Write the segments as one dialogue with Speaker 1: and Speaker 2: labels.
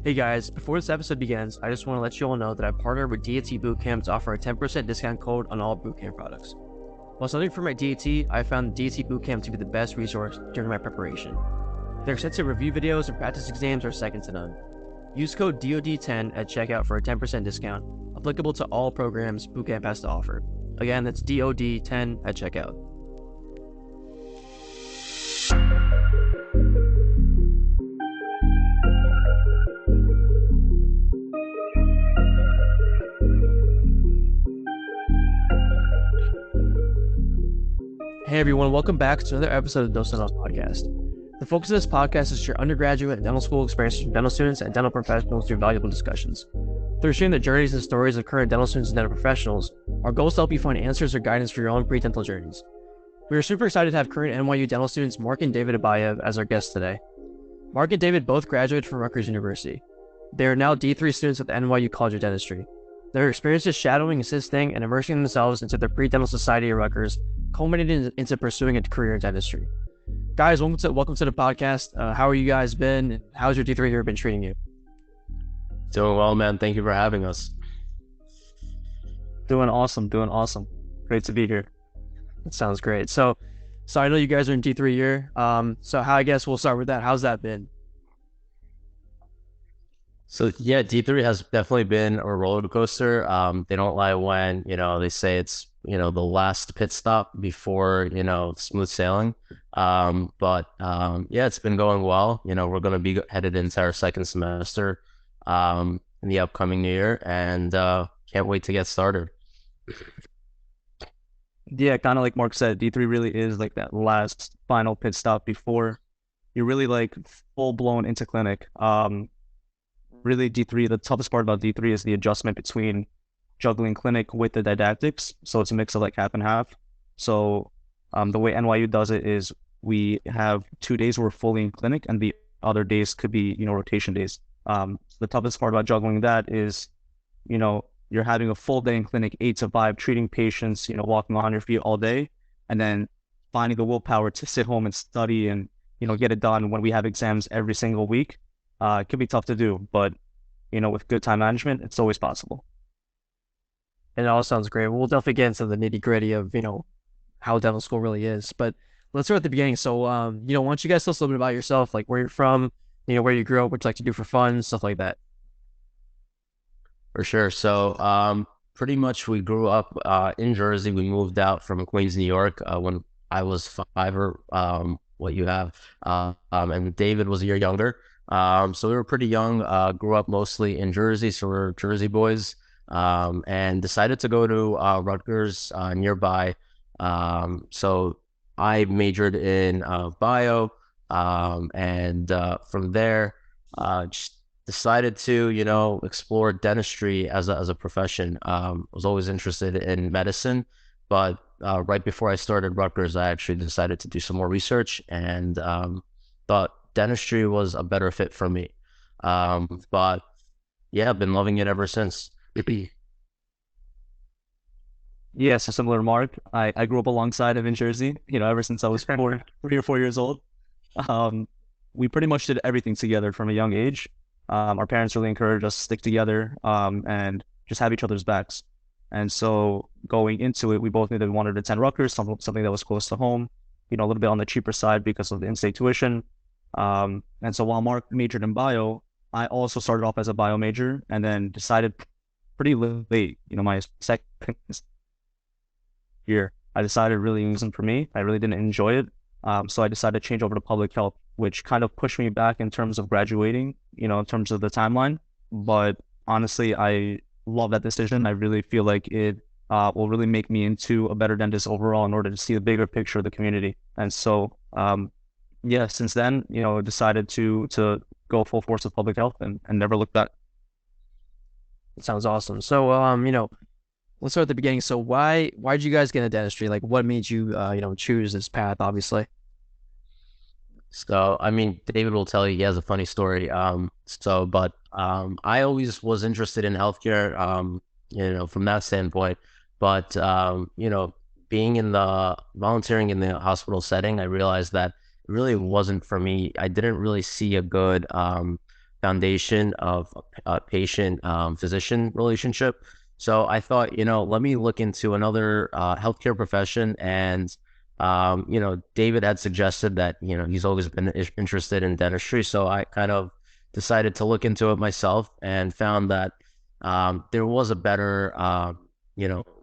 Speaker 1: Hey guys, before this episode begins, I just want to let you all know that I've partnered with DAT Bootcamp to offer a 10% discount code on all Bootcamp products. While studying for my DAT, I found DAT Bootcamp to be the best resource during my preparation. Their extensive review videos and practice exams are second to none. Use code DOD10 at checkout for a 10% discount, applicable to all programs Bootcamp has to offer. Again, that's DOD10 at checkout. Hey everyone, welcome back to another episode of the Docent Podcast. The focus of this podcast is to share undergraduate and dental school experiences from dental students and dental professionals through valuable discussions. Through sharing the journeys and stories of current dental students and dental professionals, our goal is to help you find answers or guidance for your own pre-dental journeys. We are super excited to have current NYU dental students Mark and David Abayev as our guests today. Mark and David both graduated from Rutgers University. They are now D3 students at the NYU College of Dentistry. Their experiences shadowing, assisting, and immersing themselves into the pre-dental society at Rutgers culminated into pursuing a career in dentistry. Guys, welcome to the podcast. How are you guys been? How's your D3 year been treating you?
Speaker 2: Doing well, man. Thank you for having us.
Speaker 1: Doing awesome. Great to be here. That sounds great. So I know you guys are in D3 year. I guess we'll start with that. How's that been?
Speaker 2: So yeah, D3 has definitely been a roller coaster. They don't lie when, they say it's, the last pit stop before, smooth sailing. Yeah, it's been going well. We're going to be headed into our second semester in the upcoming year, and can't wait to get started.
Speaker 3: Yeah, kind of like Mark said, D3 really is like that last final pit stop before you're really like full blown into clinic. Really D3, the toughest part about D3 is the adjustment between juggling clinic with the didactics. So it's a mix of like half and half. So the way NYU does it is we have 2 days where we're fully in clinic, and the other days could be, rotation days. The toughest part about juggling that is, you're having a full day in clinic, 8 to 5, treating patients, walking on your feet all day, and then finding the willpower to sit home and study and, get it done when we have exams every single week. It can be tough to do, but, with good time management, it's always possible.
Speaker 1: And it all sounds great. We'll definitely get into the nitty gritty of, how dental school really is. But let's start at the beginning. So, why don't you guys tell us a little bit about yourself, like where you're from, where you grew up, what you like to do for fun, stuff like that.
Speaker 2: For sure. So pretty much we grew up in Jersey. We moved out from Queens, New York when I was 5 or what you have. And David was a year younger. So we were pretty young, grew up mostly in Jersey. So we're Jersey boys. And decided to go to Rutgers nearby. So I majored in bio, and from there, just decided to, explore dentistry as a profession. Was always interested in medicine, but right before I started Rutgers, I actually decided to do some more research and thought dentistry was a better fit for me. But yeah, I've been loving it ever since.
Speaker 3: Yeah, so similar to Mark, I grew up alongside him in Jersey, ever since I was 3 or 4 years old. We pretty much did everything together from a young age. Our parents really encouraged us to stick together and just have each other's backs. And so going into it, we both knew that we wanted to attend Rutgers, something that was close to home, a little bit on the cheaper side because of the in-state tuition. And so while Mark majored in bio, I also started off as a bio major and then decided pretty late, my second year, I decided it really wasn't for me. I really didn't enjoy it. So I decided to change over to public health, which kind of pushed me back in terms of graduating, in terms of the timeline. But honestly, I love that decision. I really feel like it will really make me into a better dentist overall in order to see the bigger picture of the community. And so, yeah, since then, decided to go full force with public health and never look back.
Speaker 1: It sounds awesome. So, let's start at the beginning. So why did you guys get into dentistry? Like what made you, choose this path, obviously?
Speaker 2: So, I mean, David will tell you he has a funny story. But I always was interested in healthcare, from that standpoint. But, being volunteering in the hospital setting, I realized that it really wasn't for me. I didn't really see a good foundation of a patient physician relationship. So I thought, let me look into another healthcare profession. And, David had suggested that, he's always been interested in dentistry. So I kind of decided to look into it myself and found that there was a better,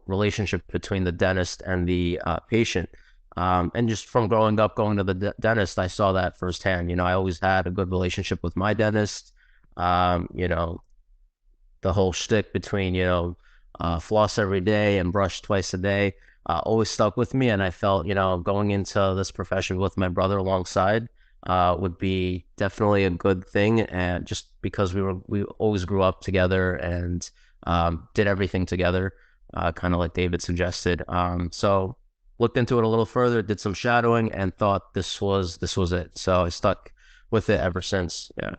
Speaker 2: relationship between the dentist and the patient. And just from growing up, going to the dentist, I saw that firsthand. I always had a good relationship with my dentist. Um, you know, the whole shtick between, floss every day and brush twice a day, always stuck with me. And I felt, going into this profession with my brother alongside, would be definitely a good thing. And just because we always grew up together and, did everything together, kind of like David suggested. So looked into it a little further, did some shadowing, and thought this was it. So I stuck with it ever since. Yeah.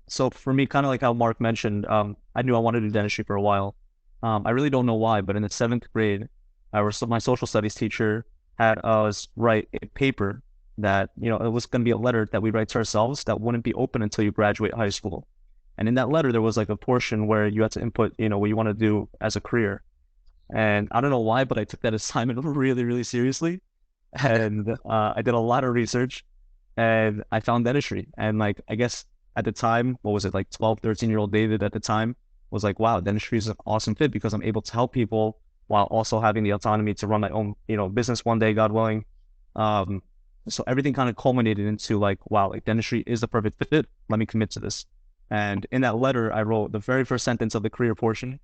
Speaker 3: So for me, kind of like how Mark mentioned, I knew I wanted to do dentistry for a while. I really don't know why, but in the seventh grade, my social studies teacher had us write a paper that, it was going to be a letter that we write to ourselves that wouldn't be open until you graduate high school. And in that letter, there was like a portion where you had to input, what you want to do as a career. And I don't know why, but I took that assignment really, really seriously. And I did a lot of research and I found dentistry. And like, I guess at the time, what was it, like 12, 13-year-old David at the time was like, wow, dentistry is an awesome fit because I'm able to help people while also having the autonomy to run my own, business one day, God willing. So everything kind of culminated into like, wow, like dentistry is the perfect fit. Let me commit to this. And in that letter, I wrote the very first sentence of the career portion.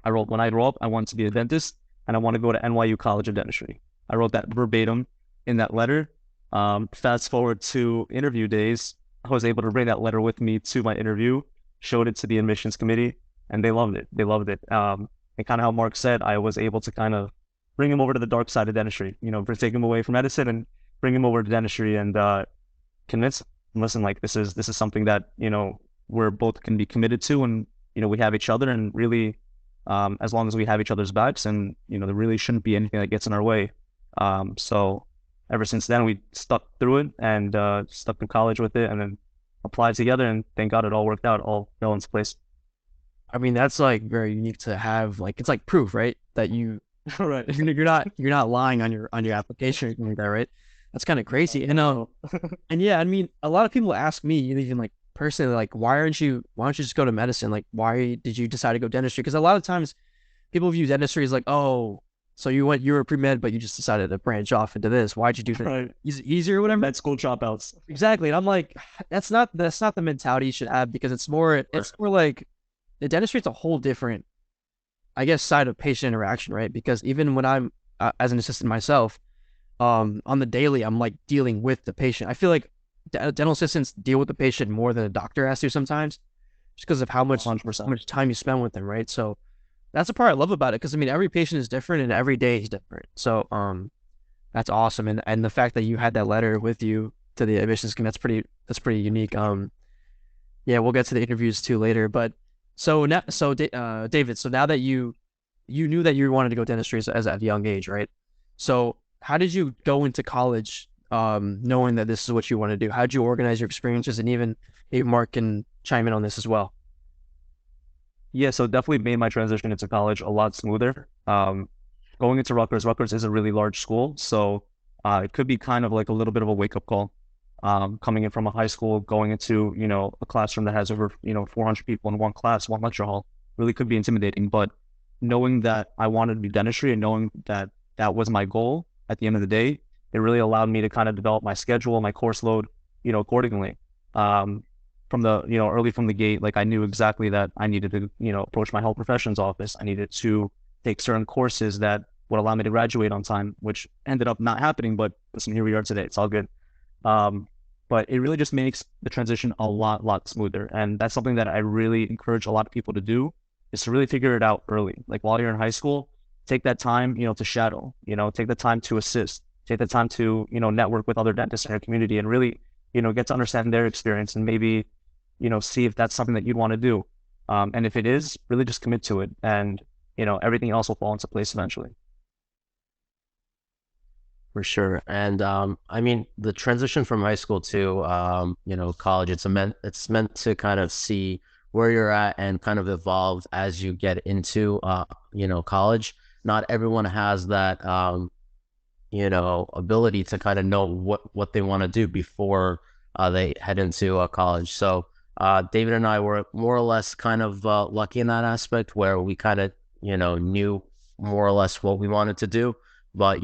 Speaker 3: I wrote, when I grow up, I want to be a dentist and I want to go to NYU College of Dentistry. I wrote that verbatim in that letter. Fast forward to interview days, I was able to bring that letter with me to my interview, showed it to the admissions committee, and they loved it. They loved it. And kind of how Mark said, I was able to kind of bring him over to the dark side of dentistry, take him away from medicine and bring him over to dentistry and convince him, listen, like this is something that, we're both can be committed to and, we have each other and really, as long as we have each other's backs and, there really shouldn't be anything that gets in our way. So ever since then, we stuck through it and stuck in college with it and then applied together. And thank God it all worked out, all fell into place.
Speaker 1: I mean, that's like very unique to have. Like, it's like proof, right? That you,
Speaker 3: Right.
Speaker 1: you're not lying on your application or anything like that, right? That's kind of crazy. And yeah, I mean, a lot of people ask me, even like personally, like, why don't you just go to medicine? Like, why did you decide to go dentistry? Because a lot of times people view dentistry as like, oh, so you were pre-med, but you just decided to branch off into this. Why'd you do that?
Speaker 3: Right.
Speaker 1: Easier or whatever?
Speaker 3: Med school dropouts.
Speaker 1: Exactly. And I'm like, that's not the mentality you should have because it's more like the dentistry is a whole different, I guess, side of patient interaction, right? Because even when I'm as an assistant myself, on the daily, I'm like dealing with the patient. I feel like dental assistants deal with the patient more than a doctor has to sometimes, just because of how much
Speaker 3: 100%.
Speaker 1: how much time you spend with them, right? So that's the part I love about it because I mean every patient is different and every day is different. So that's awesome. And the fact that you had that letter with you to the admissions committee, that's pretty unique. Yeah, we'll get to the interviews too later. But so now, David, so now that you knew that you wanted to go dentistry as at a young age, right? So how did you go into college, knowing that this is what you want to do? How did you organize your experiences? And even maybe Mark can chime in on this as well.
Speaker 3: Yeah, so definitely made my transition into college a lot smoother. Going into Rutgers is a really large school, so it could be kind of like a little bit of a wake-up call. Coming in from a high school, going into, a classroom that has over, 400 people in one class, one lecture hall, really could be intimidating. But knowing that I wanted to do dentistry and knowing that that was my goal at the end of the day, it really allowed me to kind of develop my schedule, my course load, accordingly. From the, early from the gate, like I knew exactly that I needed to, approach my health professions office. I needed to take certain courses that would allow me to graduate on time, which ended up not happening. But listen, here we are today. It's all good. But it really just makes the transition a lot smoother. And that's something that I really encourage a lot of people to do is to really figure it out early. Like while you're in high school, take that time, to shadow, take the time to assist, take the time to, network with other dentists in your community and really, get to understand their experience and maybe, see if that's something that you'd want to do. And if it is, really just commit to it and, everything else will fall into place eventually.
Speaker 2: For sure. And I mean, the transition from high school to college, it's meant to kind of see where you're at and kind of evolve as you get into college. Not everyone has that ability to kind of know what they want to do before they head into college. So David and I were more or less kind of lucky in that aspect where we kind of knew more or less what we wanted to do. But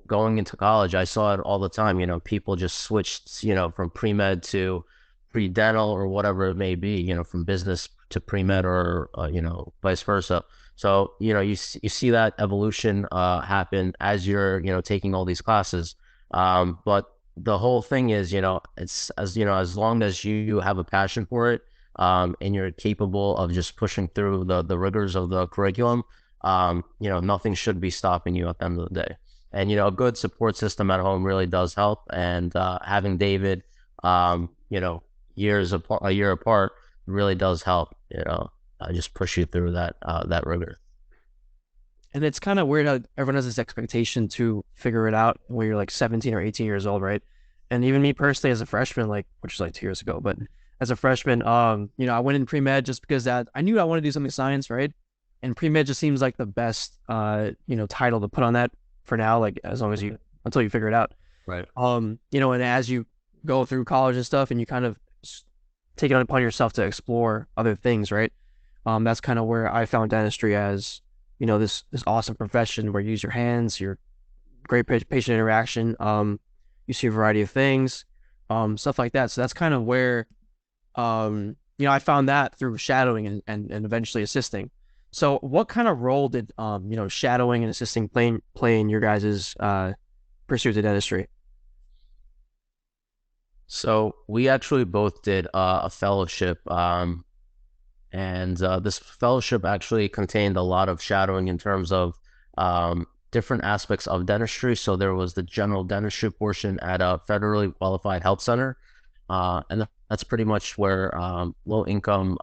Speaker 2: going into college, I saw it all the time. People just switched from pre-med to pre-dental or whatever it may be. From business to pre-med or vice versa. So, you see that evolution happen as you're, taking all these classes. But the whole thing is, it's as long as you have a passion for it, and you're capable of just pushing through the rigors of the curriculum, nothing should be stopping you at the end of the day. And, a good support system at home really does help. And having David, a year apart really does help, just push you through that rigor.
Speaker 1: And it's kind of weird how everyone has this expectation to figure it out when you're like 17 or 18 years old, right? And even me personally as a freshman, like, which is like 2 years ago, but as a freshman, I went in pre-med just because that I knew I wanted to do something science, right? And pre-med just seems like the best, title to put on that for now, like as long as until you figure it out.
Speaker 2: Right.
Speaker 1: And as you go through college and stuff and you kind of take it upon yourself to explore other things, right? That's kind of where I found dentistry as, this awesome profession where you use your hands, your great patient interaction. You see a variety of things, stuff like that. So that's kind of where, I found that through shadowing and eventually assisting. So what kind of role did, shadowing and assisting play in your guys' pursuit of dentistry?
Speaker 2: So we actually both did a fellowship, and this fellowship actually contained a lot of shadowing in terms of different aspects of dentistry. So there was the general dentistry portion at a federally qualified health center, and that's pretty much where low-income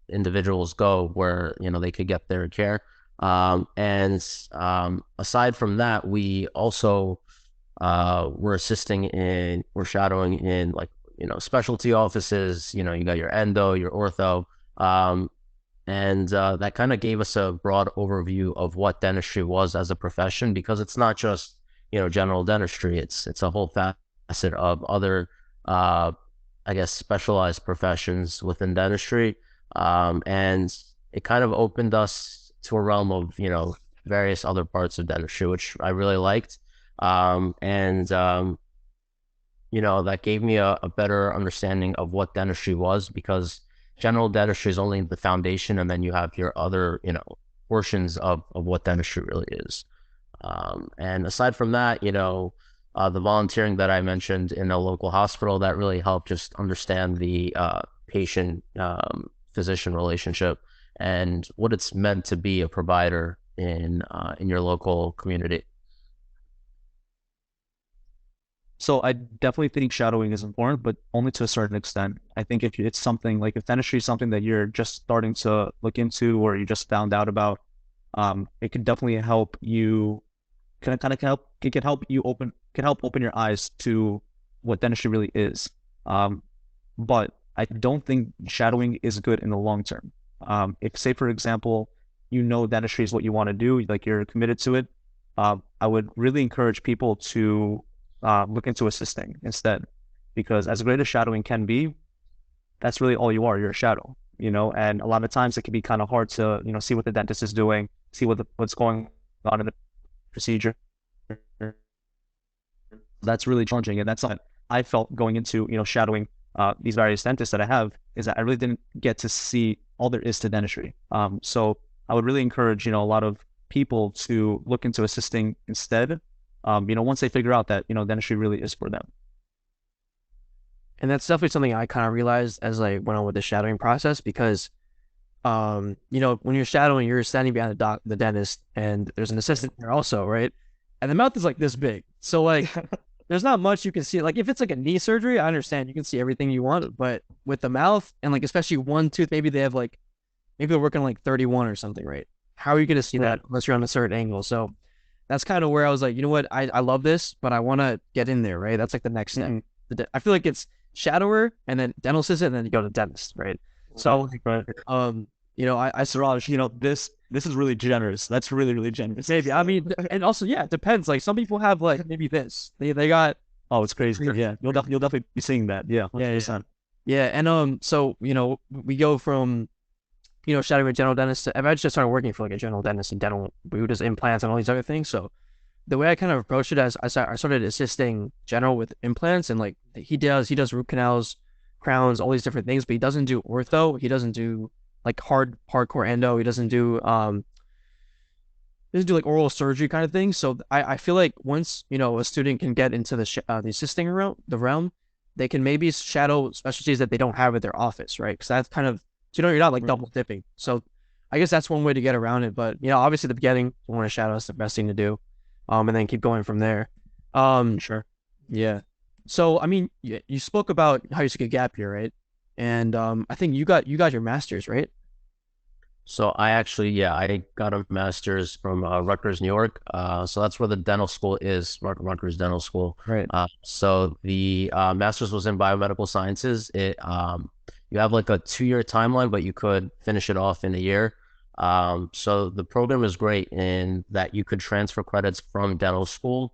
Speaker 2: individuals go, where they could get their care. And aside from that, we also we're shadowing in like, specialty offices, you got your endo, your ortho, and that kind of gave us a broad overview of what dentistry was as a profession, because it's not just, general dentistry. It's a whole facet of other, I guess, specialized professions within dentistry. And it kind of opened us to a realm of, various other parts of dentistry, which I really liked. That gave me a better understanding of what dentistry was, because general dentistry is only the foundation, and then you have your other, portions of what dentistry really is. And aside from that, the volunteering that I mentioned in a local hospital, that really helped just understand the patient physician relationship and what it's meant to be a provider in your local community.
Speaker 3: So I definitely think shadowing is important, but only to a certain extent. I think if it's something like, if dentistry is something that you're just starting to look into or you just found out about, it can definitely help you. It can help you open your eyes to what dentistry really is. But I don't think shadowing is good in the long term. If, say, for example, dentistry is what you want to do, like you're committed to it, I would really encourage people to look into assisting instead, because as great as shadowing can be, that's really all you are. You're a shadow, and a lot of times it can be kind of hard to, see what the dentist is doing, see what's going on in the procedure. That's really challenging, and that's what I felt going into, shadowing these various dentists that I have, is that I really didn't get to see all there is to dentistry. So I would really encourage, a lot of people to look into assisting instead, once they figure out that, dentistry really is for them.
Speaker 1: And that's definitely something I kind of realized as I went on with the shadowing process, because, when you're shadowing, you're standing behind the dentist, and there's an assistant there also, right? And the mouth is like this big. So like, there's not much you can see. Like if it's like a knee surgery, I understand you can see everything you want, but with the mouth and like, especially one tooth, maybe they're working on like 31 or something, right? How are you going to see that unless you're on a certain angle? So that's kind of where I was like, you know what, I love this, but I want to get in there, right? That's like the next step. I feel like it's shadower and then dental assistant and then you go to dentist, right? So
Speaker 3: Right.
Speaker 1: I
Speaker 3: Sooraj, this is really generous. That's really, really generous.
Speaker 1: maybe, I mean, and also, yeah, it depends. Like some people have like maybe this, they got,
Speaker 3: Oh, it's crazy. Yeah, you'll definitely be seeing that. Yeah,
Speaker 1: yeah,
Speaker 3: 100%.
Speaker 1: yeah. And so we go from shadowing a general dentist. I've actually just started working for like a general dentist and dental. We would just implants and all these other things. So the way I kind of approached it as I started assisting general with implants, and like he does root canals, crowns, all these different things, but he doesn't do ortho. He doesn't do like hardcore endo. He doesn't do like oral surgery kind of thing. So I feel like once a student can get into the assisting realm, they can maybe shadow specialties that they don't have at their office, right? Because that's kind of, so you're not like double dipping. So I guess that's one way to get around it. But obviously the beginning, you want to shadow is the best thing to do, and then keep going from there.
Speaker 3: Sure.
Speaker 1: Yeah. So I mean, you spoke about how you took a gap year, right? And I think you got your master's, right?
Speaker 2: So I actually, yeah, I got a master's from Rutgers, New York. So that's where the dental school is, Rutgers Dental School.
Speaker 1: Right.
Speaker 2: So the master's was in biomedical sciences. You have like a 2-year timeline, but you could finish it off in a year. So the program is great in that you could transfer credits from dental school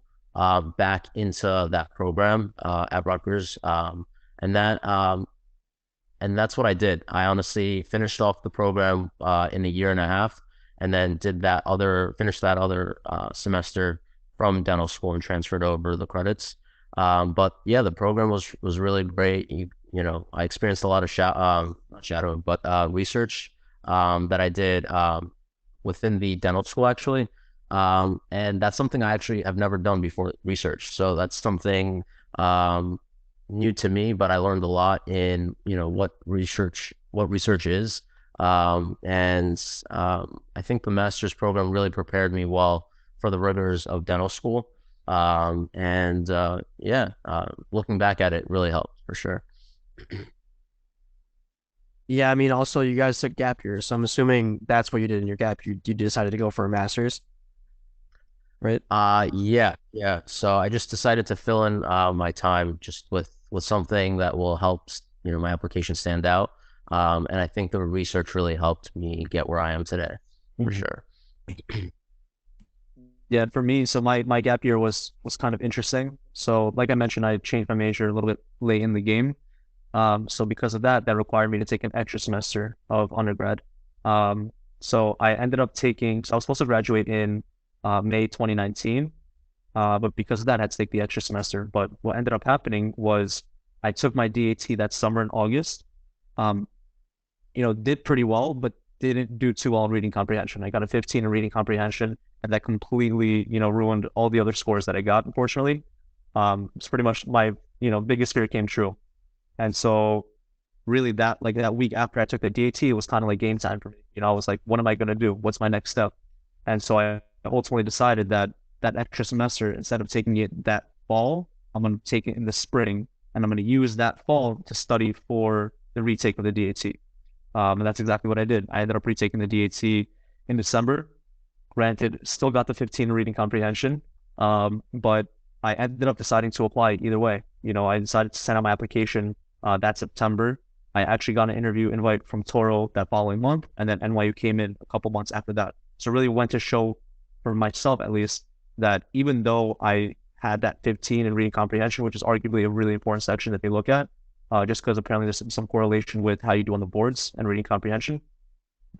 Speaker 2: back into that program at Rutgers. And that and that's what I did. I honestly finished off the program in a year and a half, and then finished that other semester from dental school and transferred over the credits. But yeah, the program was really great. I experienced a lot of not shadowing, but research that I did within the dental school actually. And that's something I actually have never done before, research. So that's something new to me, but I learned a lot in what research is. And I think the master's program really prepared me well for the rigors of dental school. Looking back at it really helped for sure.
Speaker 1: Yeah, I mean, also you guys took gap years, so I'm assuming that's what you did in your gap. You decided to go for a master's, right?
Speaker 2: Yeah, yeah. So I just decided to fill in my time just with something that will help my application stand out. And I think the research really helped me get where I am today, for sure.
Speaker 3: Yeah, for me, so my gap year was kind of interesting. So like I mentioned, I changed my major a little bit late in the game. So because of that, that required me to take an extra semester of undergrad. So I ended up so I was supposed to graduate in May 2019. But because of that, I had to take the extra semester. But what ended up happening was I took my DAT that summer in August. Um, did pretty well, but didn't do too well in reading comprehension. I got a 15 in reading comprehension, and that completely, ruined all the other scores that I got, unfortunately. It's pretty much my, biggest fear came true. And so really that week after I took the DAT, it was kind of like game time for me. I was like, what am I going to do? What's my next step? And so I ultimately decided that extra semester, instead of taking it that fall, I'm going to take it in the spring, and I'm going to use that fall to study for the retake of the DAT. And that's exactly what I did. I ended up retaking the DAT in December. Granted, still got the 15 in reading comprehension, but I ended up deciding to apply either way. I decided to send out my application that September. I actually got an interview invite from Toro that following month, and then NYU came in a couple months after that. So really went to show, for myself at least, that even though I had that 15 in reading comprehension, which is arguably a really important section that they look at, just because apparently there's some correlation with how you do on the boards and reading comprehension.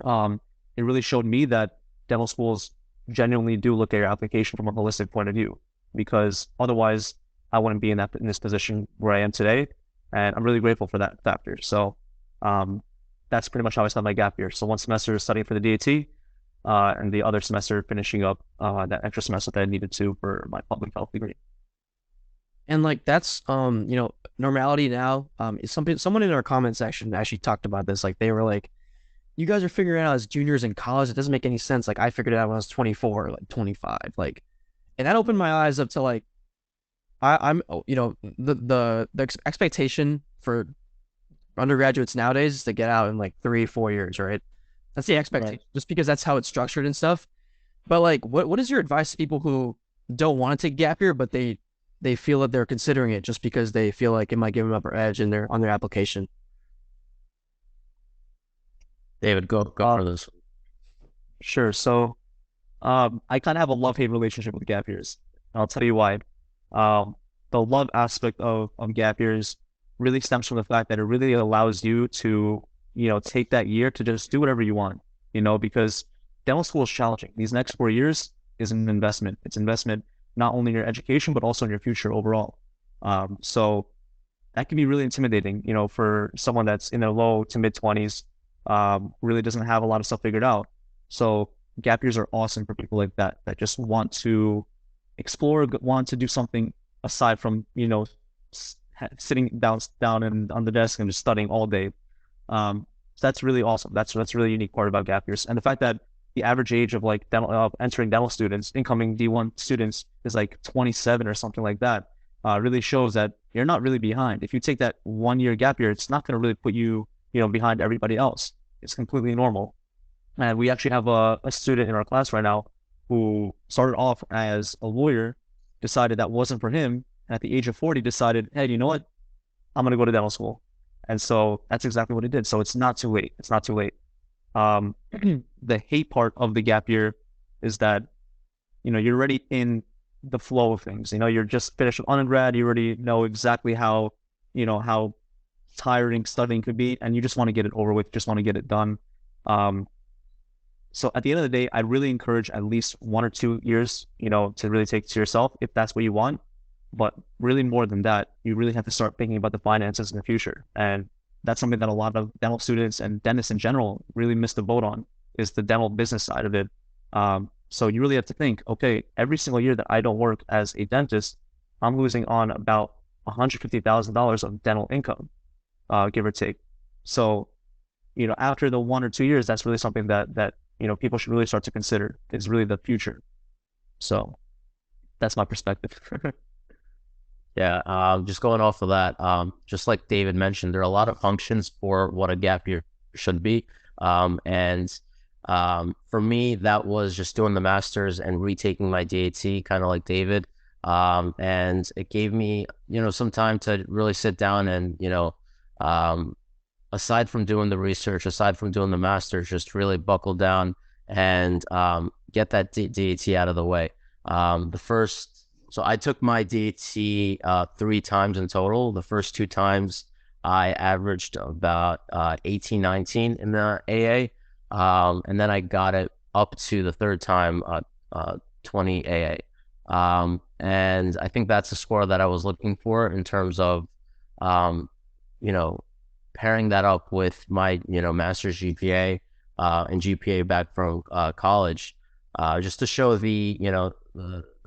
Speaker 3: It really showed me that dental schools genuinely do look at your application from a holistic point of view, because otherwise I wouldn't be in this position where I am today. And I'm really grateful for that factor. So that's pretty much how I spent my gap year. So one semester studying for the DAT, and the other semester finishing up that extra semester that I needed to for my public health degree.
Speaker 1: And like that's normality now. Is someone in our comment section actually talked about this. Like they were like, you guys are figuring it out as juniors in college. It doesn't make any sense. Like I figured it out when I was 24, like 25. Like, and that opened my eyes up to like I'm the expectation for undergraduates nowadays is to get out in like 3-4 years, right? That's the expectation, just because that's how it's structured and stuff. But like, what is your advice to people who don't want to take gap year, but they feel that they're considering it just because they feel like it might give them up an edge in their on their application?
Speaker 2: David, go
Speaker 3: Uh,
Speaker 2: for this.
Speaker 3: sure. So, I kind of have a love-hate relationship with gap years. I'll tell you why. Um, the love aspect of gap years really stems from the fact that it really allows you to, take that year to just do whatever you want, because dental school is challenging. These next 4 years is an investment. It's investment not only in your education, but also in your future overall. So that can be really intimidating, for someone that's in their low to mid 20s, really doesn't have a lot of stuff figured out. So gap years are awesome for people like that, that just want to explore, want to do something aside from, sitting down and on the desk and just studying all day. So that's really awesome. That's a really unique part about gap years. And the fact that the average age of like dental, entering dental students, incoming D1 students is like 27 or something like that, really shows that you're not really behind. If you take that 1 year gap year, it's not going to really put you, behind everybody else. It's completely normal. And we actually have a student in our class right now who started off as a lawyer, decided that wasn't for him, and at the age of 40 decided, hey, you know what? I'm going to go to dental school. And so that's exactly what he did. So it's not too late. It's not too late. Um, the hate part of the gap year is that, you're already in the flow of things. You're just finished with undergrad. You already know exactly how tiring studying could be, and you just want to get it over with, just want to get it done. Um, so at the end of the day, I really encourage at least 1 or 2 years, to really take to yourself if that's what you want. But really more than that, you really have to start thinking about the finances in the future. And that's something that a lot of dental students and dentists in general really miss the boat on, is the dental business side of it. So you really have to think, okay, every single year that I don't work as a dentist, I'm losing on about $150,000 of dental income, give or take. So, after the 1 or 2 years, that's really something that people should really start to consider, is really the future. So that's my perspective.
Speaker 2: Yeah, just going off of that, just like David mentioned, there are a lot of functions for what a gap year should be. And for me, that was just doing the master's and retaking my DAT, kind of like David. And it gave me, some time to really sit down and, um, aside from doing the research, aside from doing the master's, just really buckle down and get that DAT out of the way. So I took my DAT 3 times in total. The first 2 times I averaged about 18, 19 in the AA. And then I got it up to the third time, 20 AA. And I think that's the score that I was looking for in terms of, um, you know, pairing that up with my, master's GPA and GPA back from college, just to show the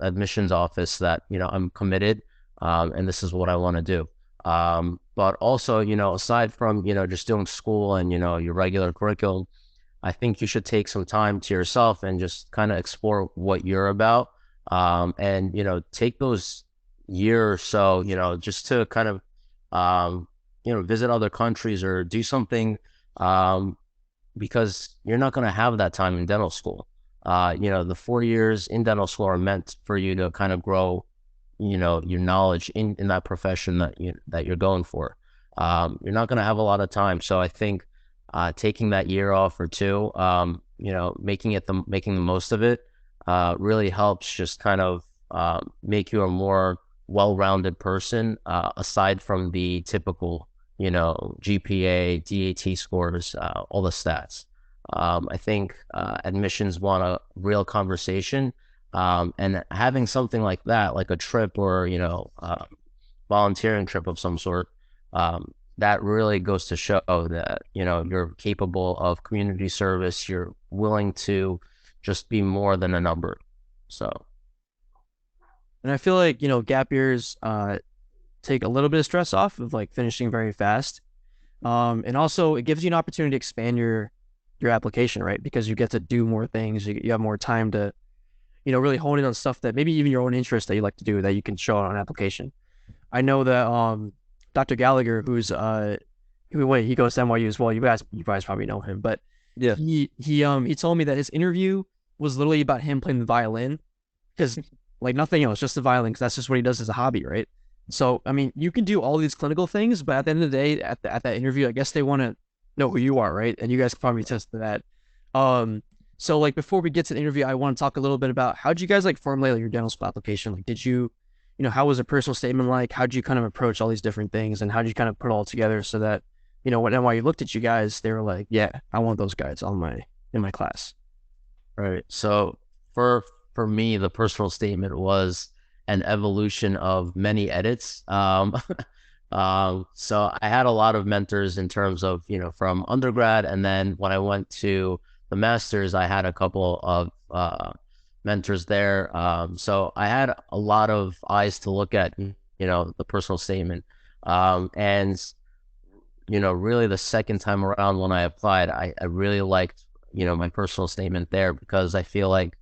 Speaker 2: admissions office that, I'm committed, and this is what I want to do. But also, aside from, just doing school and, your regular curriculum, I think you should take some time to yourself and just kind of explore what you're about. And, take those year or so, just to kind of, visit other countries or do something, because you're not going to have that time in dental school. The 4 years in dental school are meant for you to kind of grow, your knowledge in that profession that you're going for. You're not going to have a lot of time. So I think, taking that year off or two, making the most of it, really helps just kind of, make you a more well-rounded person, aside from the typical, GPA, DAT scores, all the stats. I think, admissions want a real conversation, and having something like that, like a trip or, volunteering trip of some sort, that really goes to show that, you're capable of community service. You're willing to just be more than a number. So,
Speaker 1: And I feel like, gap years take a little bit of stress off of like finishing very fast. And also it gives you an opportunity to expand your application, right? Because you get to do more things. You have more time to, really hone in on stuff that maybe even your own interest that you like to do that you can show on an application. I know that Dr. Gallagher, he goes to NYU as well. You guys probably know him, but
Speaker 3: Yeah.
Speaker 1: he told me that his interview was literally about him playing the violin, because like nothing else, just the violin, because that's just what he does as a hobby, right? So I mean, you can do all these clinical things, but at the end of the day, at that interview, I guess they want to know who you are, right? And you guys can probably attest to that. So like before we get to the interview, I want to talk a little bit about how did you guys like formulate your dental school application? Like, did you, how was a personal statement like? How did you kind of approach all these different things, and how did you kind of put it all together so that, when NYU looked at you guys, they were like, yeah, I want those guys in my class.
Speaker 2: Right. So for me, the personal statement was an evolution of many edits. So I had a lot of mentors in terms of, from undergrad, and then when I went to the master's, I had a couple of mentors there. So I had a lot of eyes to look at, the personal statement. And really the second time around when I applied, I really liked, my personal statement there, because I feel like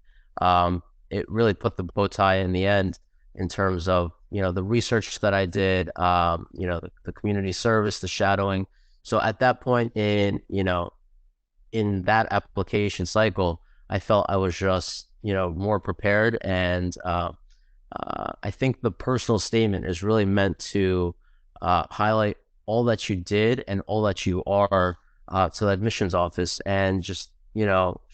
Speaker 2: it really put the bow tie in the end in terms of, the research that I did, the community service, the shadowing. So at that point in that application cycle, I felt I was just, more prepared. And I think the personal statement is really meant to highlight all that you did and all that you are to the admissions office, and just,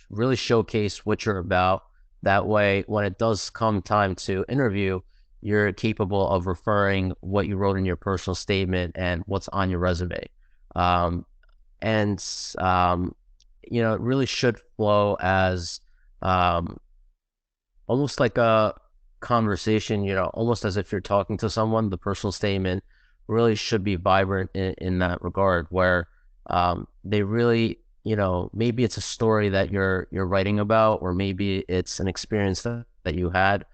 Speaker 2: really showcase what you're about. That way, when it does come time to interview, you're capable of referring what you wrote in your personal statement and what's on your resume. And it really should flow as almost like a conversation, almost as if you're talking to someone. The personal statement really should be vibrant in that regard, where they really, maybe it's a story that you're writing about, or maybe it's an experience that you had.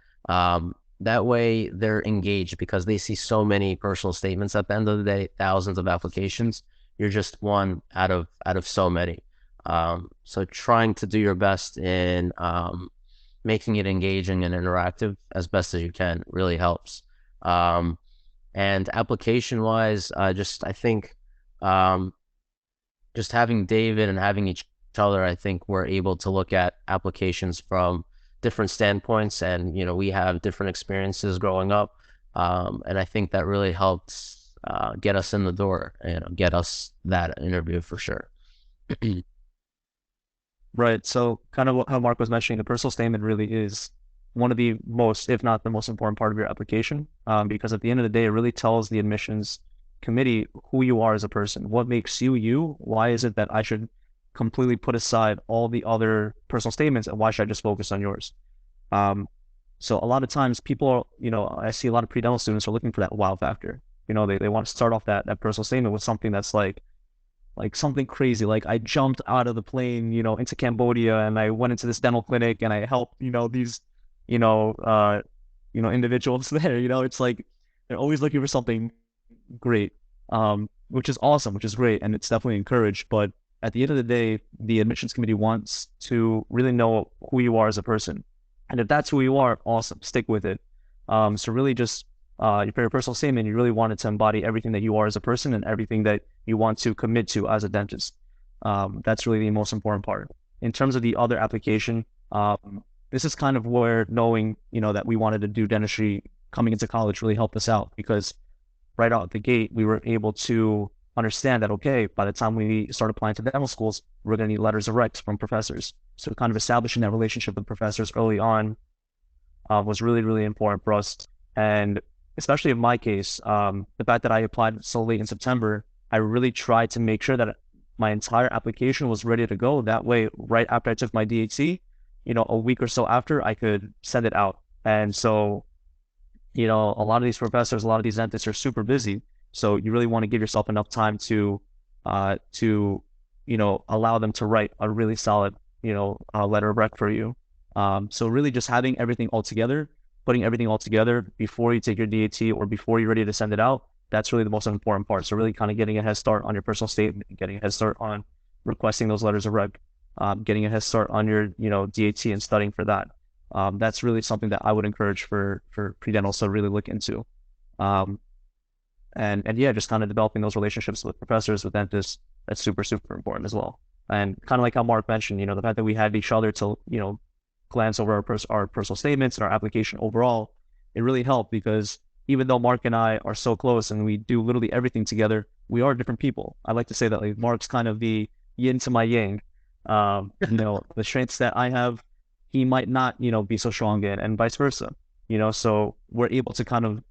Speaker 2: That way they're engaged, because they see so many personal statements at the end of the day, thousands of applications. You're just one out of so many. So trying to do your best in making it engaging and interactive as best as you can really helps. And application wise, I think just having David and having each other, I think we're able to look at applications from different standpoints, and we have different experiences growing up, and I think that really helped get us in the door, get us that interview for sure.
Speaker 3: Right. So kind of how Mark was mentioning, the personal statement really is one of the most, if not the most important part of your application, because at the end of the day, it really tells the admissions committee who you are as a person, what makes you you. Why is it that I should completely put aside all the other personal statements, and why should I just focus on yours? So a lot of times people are, I see a lot of pre-dental students are looking for that wow factor. They want to start off that personal statement with something that's like something crazy. Like, I jumped out of the plane, into Cambodia, and I went into this dental clinic, and I helped, these, individuals there. It's like they're always looking for something great, which is awesome, which is great, and it's definitely encouraged. But at the end of the day, the admissions committee wants to really know who you are as a person, and if that's who you are, awesome, stick with it. So really just your personal statement, you really want it to embody everything that you are as a person and everything that you want to commit to as a dentist. That's really the most important part. In terms of the other application, this is kind of where knowing, that we wanted to do dentistry coming into college really helped us out, because right out the gate, we were able to understand that, okay, by the time we start applying to dental schools, we're going to need letters of recs from professors. So kind of establishing that relationship with professors early on was really, really important for us. And especially in my case, the fact that I applied so late in September, I really tried to make sure that my entire application was ready to go. That way, right after I took my DHC, a week or so after, I could send it out. And so, a lot of these professors, a lot of these dentists are super busy. So you really want to give yourself enough time to allow them to write a really solid, letter of rec for you. So really just having everything all together, putting everything all together before you take your DAT or before you're ready to send it out, that's really the most important part. So really kind of getting a head start on your personal statement, getting a head start on requesting those letters of rec, getting a head start on your, DAT and studying for that. That's really something that I would encourage for pre-dentals to really look into. And yeah, just kind of developing those relationships with professors, with dentists, that's super, super important as well. And kind of like how Mark mentioned, the fact that we had each other to, glance over our personal statements and our application overall, it really helped because even though Mark and I are so close and we do literally everything together, we are different people. I like to say that like Mark's kind of the yin to my yang. The strengths that I have, he might not, be so strong in, and vice versa. So we're able to kind of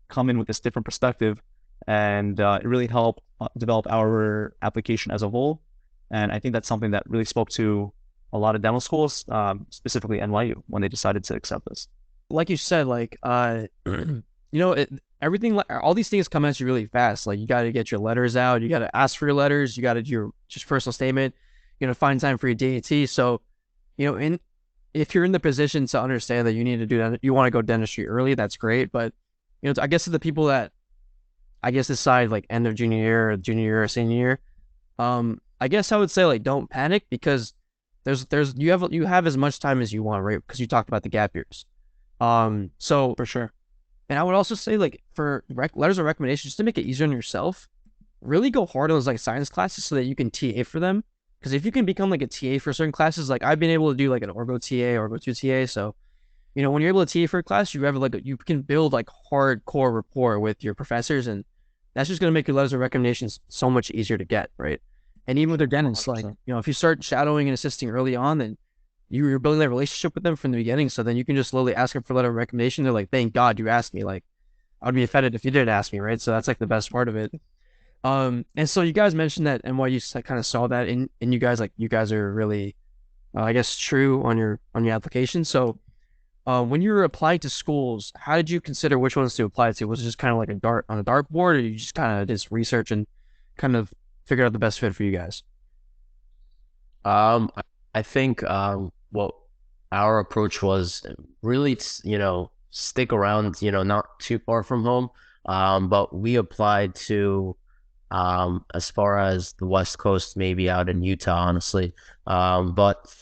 Speaker 3: come in with this different perspective, and it really helped develop our application as a whole. And I think that's something that really spoke to a lot of dental schools, specifically NYU, when they decided to accept this.
Speaker 1: Like you said, like everything, all these things come at you really fast. Like you got to get your letters out, you got to ask for your letters, you got to do your just personal statement, find time for your DAT. So, if you're in the position to understand that you need to do that, you want to go dentistry early, that's great. But, I guess to the people that decide like end of junior year or senior year, I guess I would say like don't panic because you have as much time as you want, right? Because you talked about the gap years. So
Speaker 3: For sure.
Speaker 1: and I would also say, like, for letters of recommendation, just to make it easier on yourself, really go hard on those, like, science classes so that you can TA for them. Because if you can become, like, a TA for certain classes, like, I've been able to do, like, an Orgo TA, Orgo 2 TA. So, when you're able to TA for a class, you have, like, you can build, like, hardcore rapport with your professors. And that's just going to make your letters of recommendations so much easier to get, right? And even with their dentists, like,
Speaker 3: 100%.
Speaker 1: if you start shadowing and assisting early on, then you're building that relationship with them from the beginning. So then you can just slowly ask them for a letter of recommendation. They're like, thank God you asked me. Like, I'd be offended if you didn't ask me, right? So that's like the best part of it. And so you guys mentioned that NYU kind of saw that in you guys, like you guys are really, I guess, true on your application. So, when you were applying to schools, how did you consider which ones to apply to? Was it just kind of like a dart on a dartboard, or you just kind of did some research and kind of figured out the best fit for you guys?
Speaker 2: I think what our approach was really, stick around, not too far from home. But we applied to as far as the West Coast, maybe out in Utah, honestly. But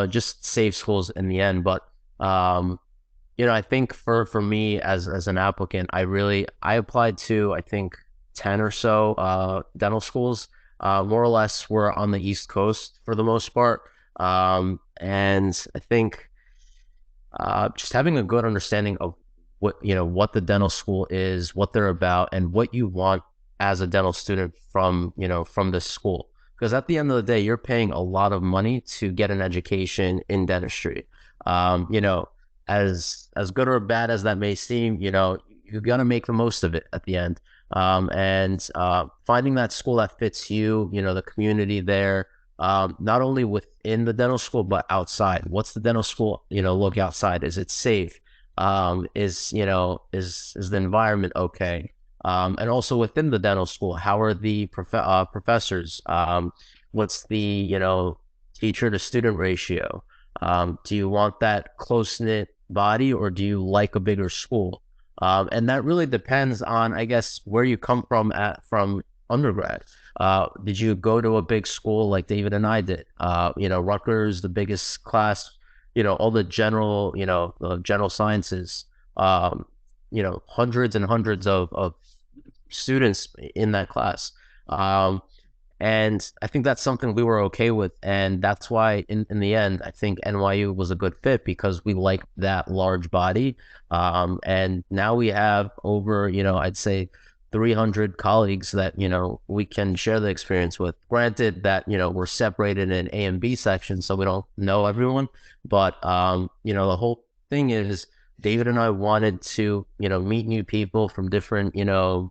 Speaker 2: just safe schools in the end. But I think for me as an applicant, I applied to I think 10 or so dental schools. More or less were on the East Coast for the most part. And I think just having a good understanding of what the dental school is, what they're about, and what you want as a dental student from this school. Because at the end of the day, you're paying a lot of money to get an education in dentistry. Um, you know, as good or bad as that may seem, you got to make the most of it at the end. And finding that school that fits you, the community there, not only within the dental school but outside. What's the dental school look outside? Is it safe? Is the environment okay? And also within the dental school, how are the professors? What's the teacher to student ratio? Do you want that close knit body, or do you like a bigger school? And that really depends on, I guess, where you come from undergrad. Did you go to a big school like David and I did? Rutgers, the biggest class, all the general sciences, hundreds and hundreds of students in that class. And I think that's something we were okay with. And that's why in the end, I think NYU was a good fit because we liked that large body. And now we have over, I'd say 300 colleagues that, we can share the experience with. Granted that, we're separated in A and B sections, so we don't know everyone. But, the whole thing is David and I wanted to, meet new people from different,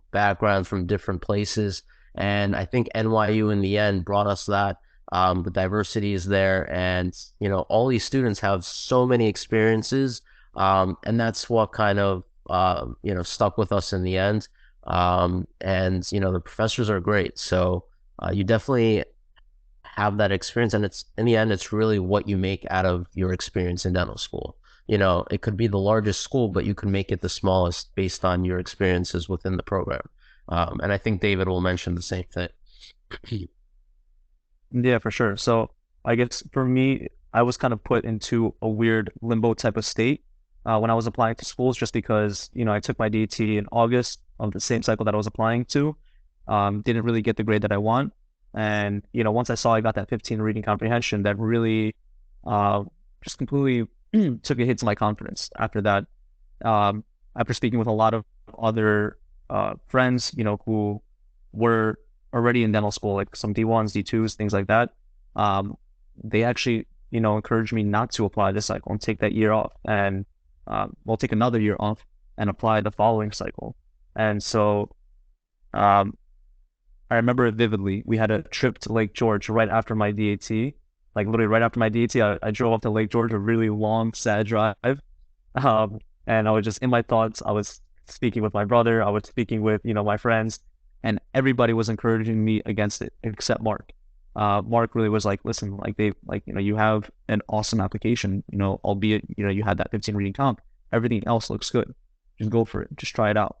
Speaker 2: backgrounds, from different places. And I think NYU in the end brought us that. The diversity is there, and all these students have so many experiences, and that's what kind of stuck with us in the end. And the professors are great, so you definitely have that experience, and it's in the end, it's really what you make out of your experience in dental school. It could be the largest school, but you can make it the smallest based on your experiences within the program. And I think David will mention the same thing.
Speaker 3: Yeah, for sure. So I guess for me, I was kind of put into a weird limbo type of state when I was applying to schools, just because, I took my DT in August of the same cycle that I was applying to. Didn't really get the grade that I want. And, once I saw I got that 15 reading comprehension, that really just completely took a hit to my confidence after that. After speaking with a lot of other friends, who were already in dental school, like some D1s, D2s, things like that, they actually, encouraged me not to apply this cycle and take that year off, and we'll take another year off and apply the following cycle. And so I remember it vividly. We had a trip to Lake George right after my DAT. Like literally right after my DAT, I drove up to Lake George, a really long, sad drive. And I was just in my thoughts. I was speaking with my brother. I was speaking with, my friends, and everybody was encouraging me against it except Mark. Mark really was like, listen, you have an awesome application, albeit, you had that 15 reading comp. Everything else looks good. Just go for it. Just try it out.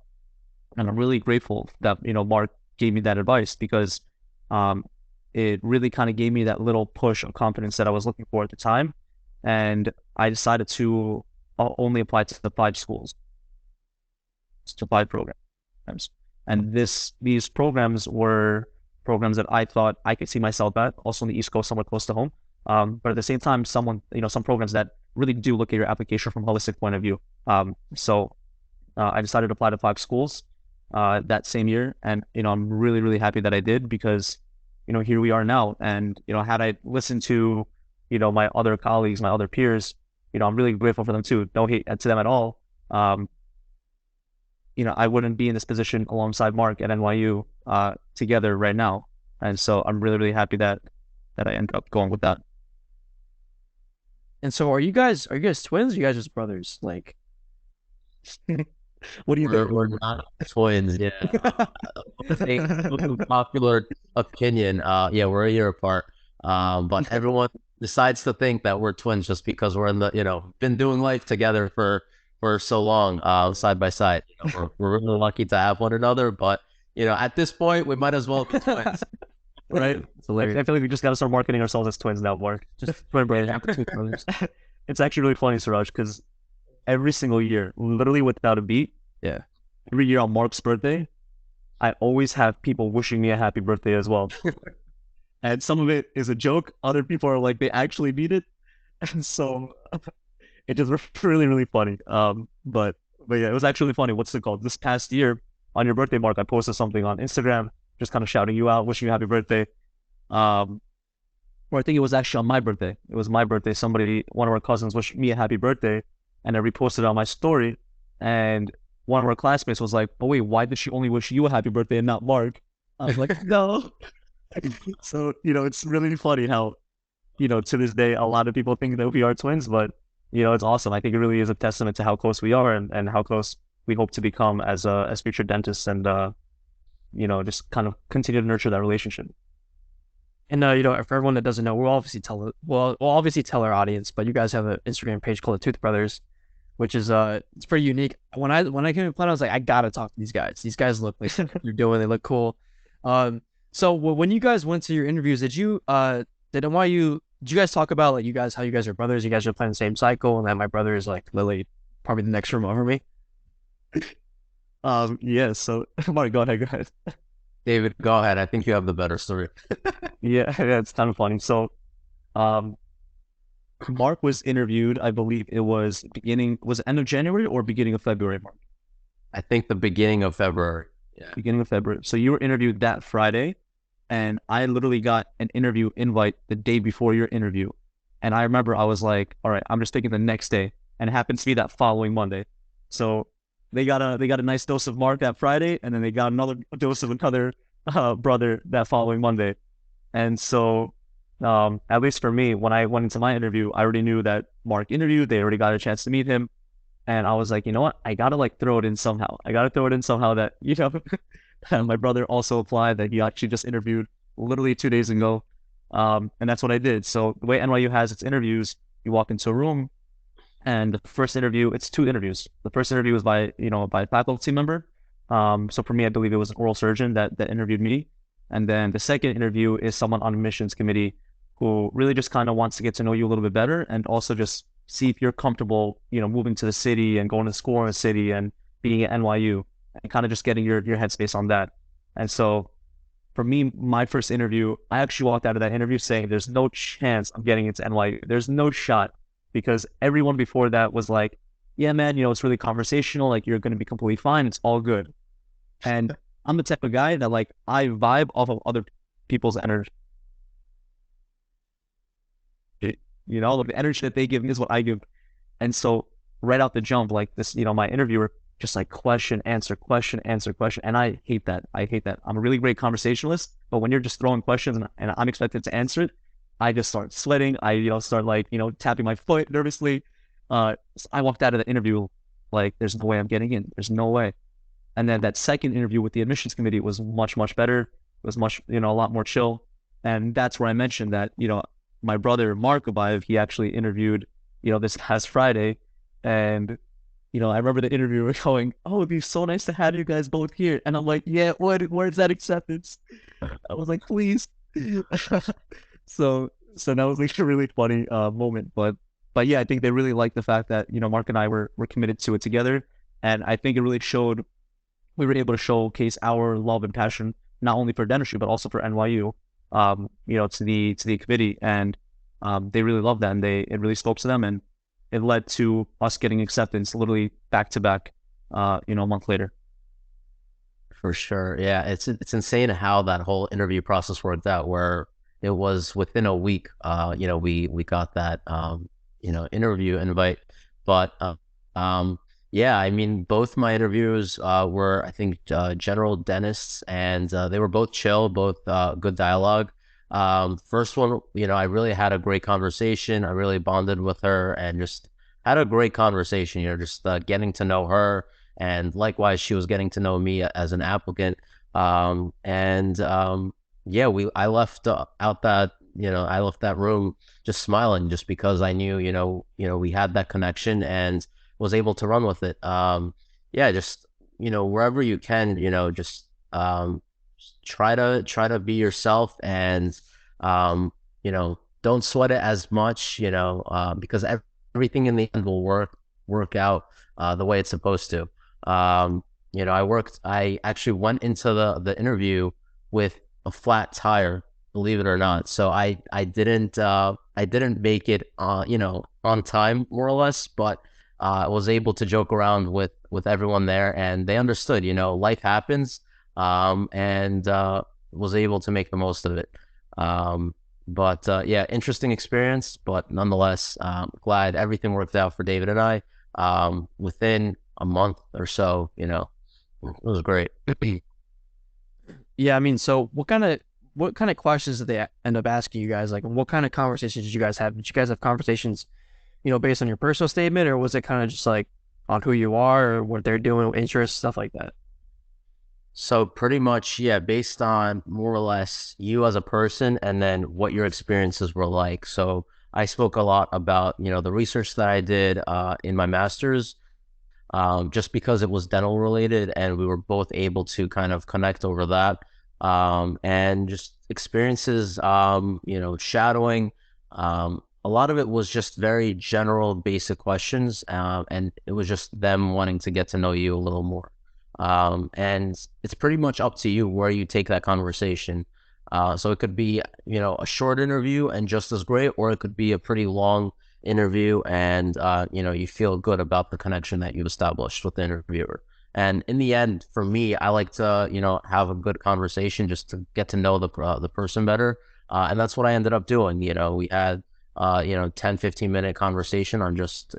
Speaker 3: And I'm really grateful that, Mark gave me that advice, because it really kind of gave me that little push of confidence that I was looking for at the time. And I decided to only apply to the 5 schools, to 5 programs. And these programs were programs that I thought I could see myself at, also on the East Coast, somewhere close to home. But at the same time, some programs that really do look at your application from a holistic point of view. So I decided to apply to 5 schools that same year. And, I'm really, really happy that I did, because, here we are now. And, had I listened to, my other colleagues, my other peers, I'm really grateful for them too. No hate to them at all. I wouldn't be in this position alongside Mark at NYU together right now. And so I'm really, really happy that I ended up going with that.
Speaker 1: And so are you guys twins? Or are you guys just brothers? Like, what do you think?
Speaker 2: We're not twins. Yeah. Popular opinion. Yeah, we're a year apart. But everyone decides to think that we're twins just because we're in the, been doing life together for so long, side by side. We're really lucky to have one another, but at this point, we might as well be twins.
Speaker 3: Right? I feel like we just got to start marketing ourselves as twins now, Mark. Just twin brothers. It's actually really funny, Sooraj, because every single year, literally without a beat, every year on Mark's birthday, I always have people wishing me a happy birthday as well. And some of it is a joke. Other people are like, they actually mean it. And so it just really, really funny. But yeah, it was actually funny. What's it called? This past year, on your birthday, Mark, I posted something on Instagram, just kind of shouting you out, wishing you a happy birthday. Or I think it was actually on my birthday. It was my birthday. One of our cousins wished me a happy birthday, and I reposted it on my story. And one of our classmates was like, "Oh wait, why did she only wish you a happy birthday and not Mark?" I was like, "No." So, it's really funny how, to this day, a lot of people think that we are twins, but, it's awesome. I think it really is a testament to how close we are and how close we hope to become as future dentists, and, just kind of continue to nurture that relationship.
Speaker 1: And for everyone that doesn't know, we'll obviously tell our audience, but you guys have an Instagram page called the Tooth Brothers, which is it's pretty unique. When I came to Planet, I was like, I gotta talk to these guys. These guys look like you're doing. They look cool. So when you guys went to your interviews, did you guys talk about like how you guys are brothers? You guys are playing the same cycle, and that my brother is like literally probably the next room over me.
Speaker 3: Yeah. So Mark, go ahead.
Speaker 2: David, go ahead. I think you have the better story.
Speaker 3: Yeah, it's kind of funny. So, Mark was interviewed. I believe it was end of January or beginning of February, Mark?
Speaker 2: I think the beginning of February. Yeah.
Speaker 3: Beginning of February. So you were interviewed that Friday, and I literally got an interview invite the day before your interview. And I remember I was like, all right, I'm just taking the next day. And it happened to be that following Monday. So they got a nice dose of Mark that Friday, and then they got another dose of another brother that following Monday. And so at least for me, when I went into my interview, I already knew that Mark interviewed. They already got a chance to meet him. And I was like, you know what? I got to throw it in somehow. That, my brother also applied, that he actually just interviewed literally 2 days ago. And that's what I did. So the way NYU has its interviews, you walk into a room, and the first interview, it's 2 interviews. The first interview was by a faculty member. So for me, I believe it was an oral surgeon that interviewed me. And then the second interview is someone on admissions committee who really just kind of wants to get to know you a little bit better, and also just see if you're comfortable, moving to the city and going to school in the city and being at NYU, and kind of just getting your headspace on that. And so for me, my first interview, I actually walked out of that interview saying, there's no chance I'm getting into NYU. There's no shot. because everyone before that was like, yeah, man, it's really conversational. Like, you're going to be completely fine. It's all good. And I'm the type of guy that, like, I vibe off of other people's energy. Like, the energy that they give me is what I give. And so right out the jump, like this, my interviewer just like question, answer, question, answer, question. And I hate that. I hate that. I'm a really great conversationalist, but when you're just throwing questions and I'm expected to answer it, I just start sweating. I, start like, tapping my foot nervously. So I walked out of the interview like, there's no way I'm getting in. There's no way. And then that second interview with the admissions committee was much, much better. It was much, a lot more chill. And that's where I mentioned that, my brother, Mark Abayev, he actually interviewed, this past Friday. And, I remember the interviewer going, oh, it'd be so nice to have you guys both here. And I'm like, yeah, where's that acceptance? I was like, please. So that was like a really funny moment. But yeah, I think they really liked the fact that, Mark and I were committed to it together. And I think it really showed, we were able to showcase our love and passion, not only for dentistry, but also for NYU, to the committee. And they really loved that, and it really spoke to them, and it led to us getting acceptance literally back to back, a month later.
Speaker 2: For sure. Yeah, it's insane how that whole interview process worked out, where it was within a week, we got that interview invite. But yeah, I mean, both my interviews were, I think, general dentists, and they were both chill, both good dialogue. First one, I really had a great conversation. I really bonded with her and just had a great conversation, just getting to know her. And likewise, she was getting to know me as an applicant. And yeah, I left I left that room just smiling, just because I knew, we had that connection and was able to run with it. Yeah, just, wherever you can, just try to be yourself, and, don't sweat it as much, because everything in the end will work out the way it's supposed to. I actually went into the interview with a flat tire, believe it or not. So I didn't make it, on time, more or less, but I was able to joke around with everyone there, and they understood, life happens, and was able to make the most of it. But yeah, interesting experience, but nonetheless, glad everything worked out for David and I. Within a month or so, it was great.
Speaker 1: Yeah, I mean, so what kind of questions did they end up asking you guys? Like, what kind of conversations did you guys have? Did you guys have conversations, based on your personal statement, or was it kind of just like on who you are or what they're doing, interests, stuff like that?
Speaker 2: So pretty much, yeah, based on more or less you as a person, and then what your experiences were like. So I spoke a lot about, the research that I did in my master's, just because it was dental related, and we were both able to kind of connect over that. And just experiences, shadowing. A lot of it was just very general, basic questions, and it was just them wanting to get to know you a little more. And it's pretty much up to you where you take that conversation. So it could be, a short interview and just as great, or it could be a pretty long interview, and you feel good about the connection that you've established with the interviewer. And in the end, for me, I like to, have a good conversation just to get to know the person better. And that's what I ended up doing. We had 10-15 minute conversation on just,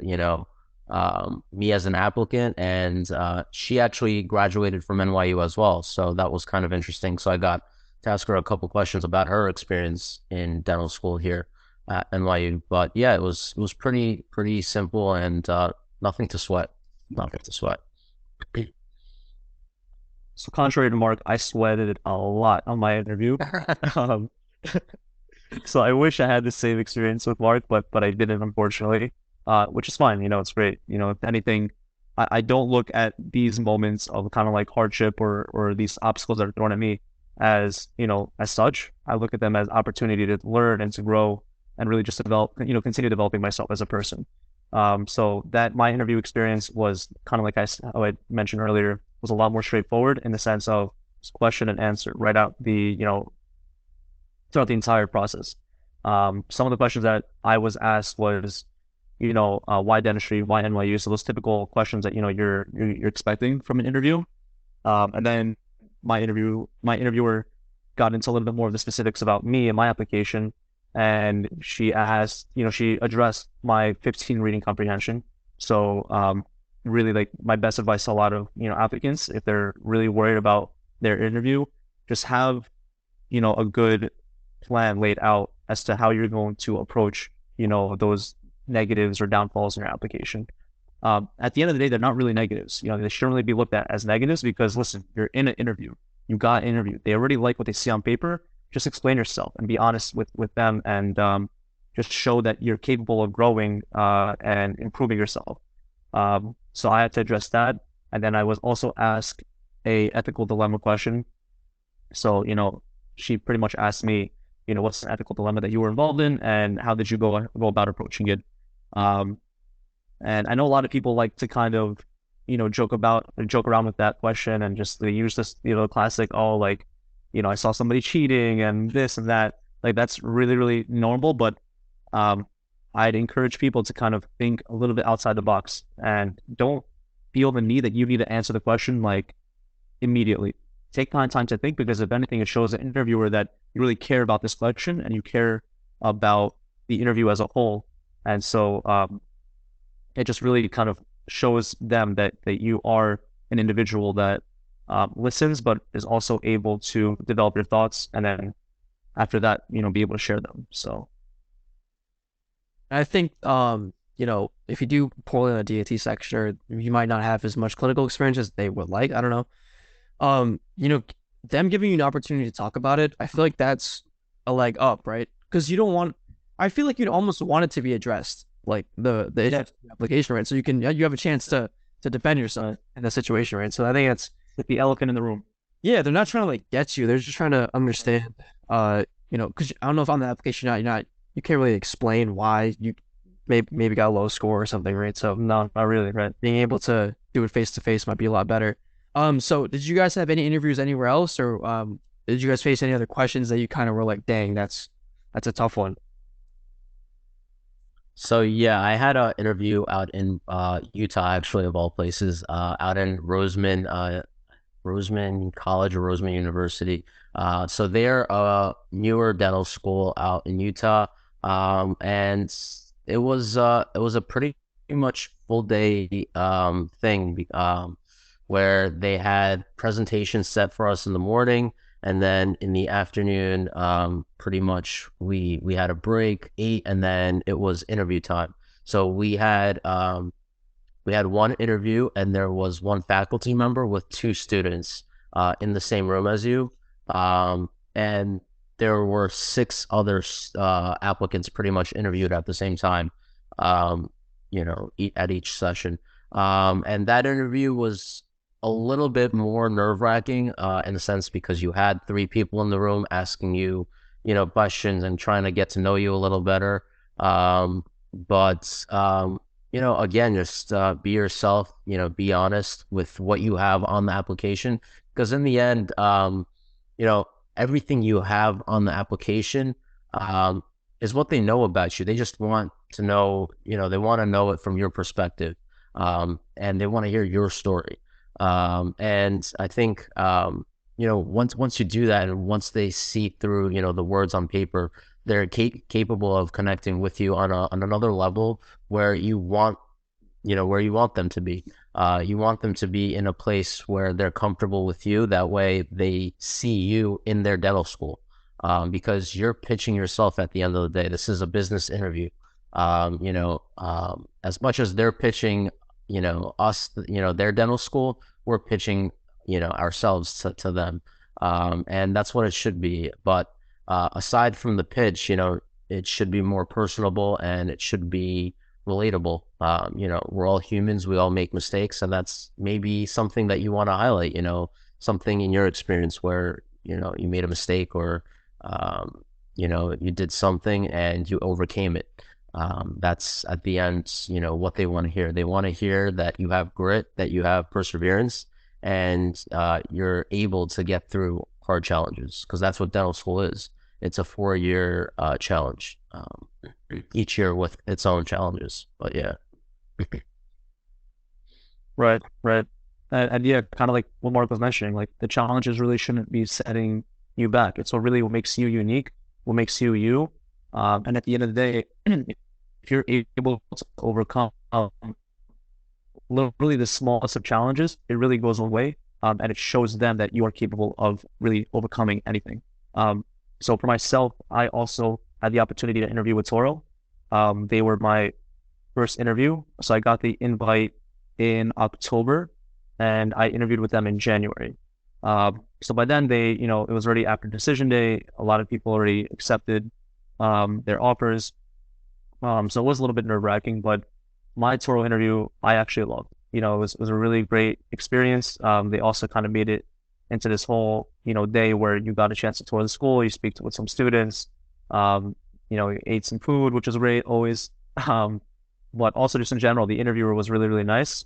Speaker 2: me as an applicant, and she actually graduated from NYU as well. So that was kind of interesting. So I got to ask her a couple questions about her experience in dental school here at NYU. But yeah, it was pretty simple, and nothing to sweat. Nothing to sweat.
Speaker 3: So contrary to Mark, I sweated a lot on my interview. Um, so I wish I had the same experience with Mark, but I didn't, unfortunately. Which is fine. It's great. If anything, I don't look at these moments of kind of like hardship or these obstacles that are thrown at me as, as such. I look at them as opportunity to learn and to grow and really just develop, continue developing myself as a person. So that my interview experience was kind of like how I mentioned earlier, was a lot more straightforward in the sense of question and answer right out throughout the entire process. Some of the questions that I was asked was, why dentistry, why NYU? So those typical questions that, you're expecting from an interview. And then my interviewer got into a little bit more of the specifics about me and my application. And she addressed my 15 reading comprehension. So, really like my best advice to a lot of, applicants, if they're really worried about their interview, just have, a good plan laid out as to how you're going to approach, those negatives or downfalls in your application. At the end of the day, they're not really negatives. They shouldn't really be looked at as negatives because, listen, you're in an interview. You got interviewed. They already like what they see on paper. Just explain yourself and be honest with them, and just show that you're capable of growing and improving yourself. So I had to address that, and then I was also asked a ethical dilemma question. So she pretty much asked me, what's an ethical dilemma that you were involved in, and how did you go about approaching it? And I know a lot of people like to kind of, joke around with that question, and just they use this, classic, oh, like, I saw somebody cheating and this and that. Like, that's really, really normal. But I'd encourage people to kind of think a little bit outside the box and don't feel the need that you need to answer the question like immediately. Take time to think, because if anything, it shows the interviewer that you really care about this question and you care about the interview as a whole. And so it just really kind of shows them that you are an individual that listens, but is also able to develop your thoughts, and then after that, be able to share them. So
Speaker 1: I think, if you do poorly in a DAT section, or you might not have as much clinical experience as they would like. I don't know. Them giving you an opportunity to talk about it, I feel like that's a leg up, right? Because I feel like you'd almost want it to be addressed, like the application, right? So you have a chance to defend yourself in that situation, right? So I think that's
Speaker 3: like the elephant in the room.
Speaker 1: Yeah, they're not trying to like get you. They're just trying to understand, because I don't know if on the application you can't really explain why you maybe got a low score or something, right? So
Speaker 3: No, not really, right?
Speaker 1: being able to do it face to face might be a lot better. So did you guys have any interviews anywhere else, or did you guys face any other questions that you kind of were like, dang, that's a tough one?
Speaker 2: So yeah, I had an interview out in Utah, actually, of all places, out in Roseman College or Roseman University. So they're a newer dental school out in Utah, and it was a pretty much full day thing, where they had presentations set for us in the morning, and then in the afternoon, pretty much we had a break, ate, and then it was interview time. So we had one interview, and there was one faculty member with two students in the same room as you. And there were six other applicants pretty much interviewed at the same time, at each session. And that interview was a little bit more nerve-wracking in a sense, because you had three people in the room asking you, questions and trying to get to know you a little better. But again, just be yourself, be honest with what you have on the application. Because in the end, everything you have on the application is what they know about you. They just want to know, they want to know it from your perspective, and they want to hear your story. And I think, once you do that, and once they see through, the words on paper, they're capable of connecting with you on another level where you want them to be. You want them to be in a place where they're comfortable with you. That way they see you in their dental school, because you're pitching yourself at the end of the day. This is a business interview. As much as they're pitching, us, their dental school, we're pitching, ourselves to them. And that's what it should be. But aside from the pitch, it should be more personable, and it should be relatable. We're all humans, we all make mistakes, and that's maybe something that you want to highlight, something in your experience where, you made a mistake, or, you did something and you overcame it. That's at the end, what they want to hear. They want to hear that you have grit, that you have perseverance, and you're able to get through hard challenges, because that's what dental school is. It's a 4-year challenge. each year with its own challenges. But yeah.
Speaker 3: Right, right. And yeah, kind of like what Mark was mentioning, like the challenges really shouldn't be setting you back. It's what makes you unique, what makes you you. And at the end of the day, if you're able to overcome literally the smallest of challenges, it really goes a way. And it shows them that you are capable of really overcoming anything. So for myself, I also had the opportunity to interview with Toro. They were my first interview. So I got the invite in October and I interviewed with them in January. So by then it was already after decision day. A lot of people already accepted their offers. So it was a little bit nerve-wracking, but my Toro interview, I actually loved. It was a really great experience. They also kind of made it into this whole, day where you got a chance to tour the school, you speak with some students, you ate some food, which was great always. But also just in general, the interviewer was really, really nice.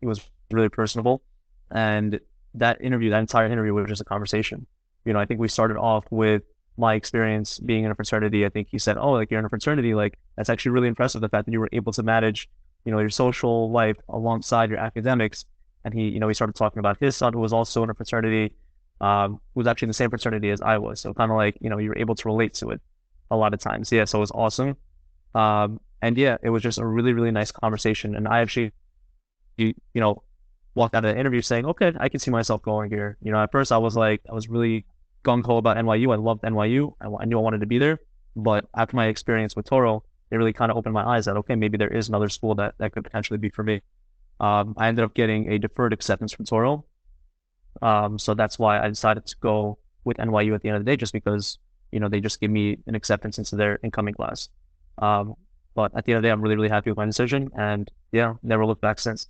Speaker 3: He was really personable. And that entire interview was just a conversation. I think we started off with my experience being in a fraternity. I think he said, "Oh, like you're in a fraternity, like that's actually really impressive. The fact that you were able to manage, your social life alongside your academics." And he started talking about his son who was also in a fraternity, who was actually in the same fraternity as I was. So kind of like, you were able to relate to it a lot of times. Yeah, so it was awesome. And yeah, it was just a really, really nice conversation. And I actually, you know, walked out of the interview saying, okay, I can see myself going here. At first I was really gung ho about NYU. I loved NYU. I knew I wanted to be there. But after my experience with Toro, it really kind of opened my eyes that, okay, maybe there is another school that could potentially be for me. I ended up getting a deferred acceptance from Toro. So that's why I decided to go with NYU at the end of the day, just because, they just give me an acceptance into their incoming class. Um, but at the end of the day, I'm really, really happy with my decision, and yeah, never looked back since.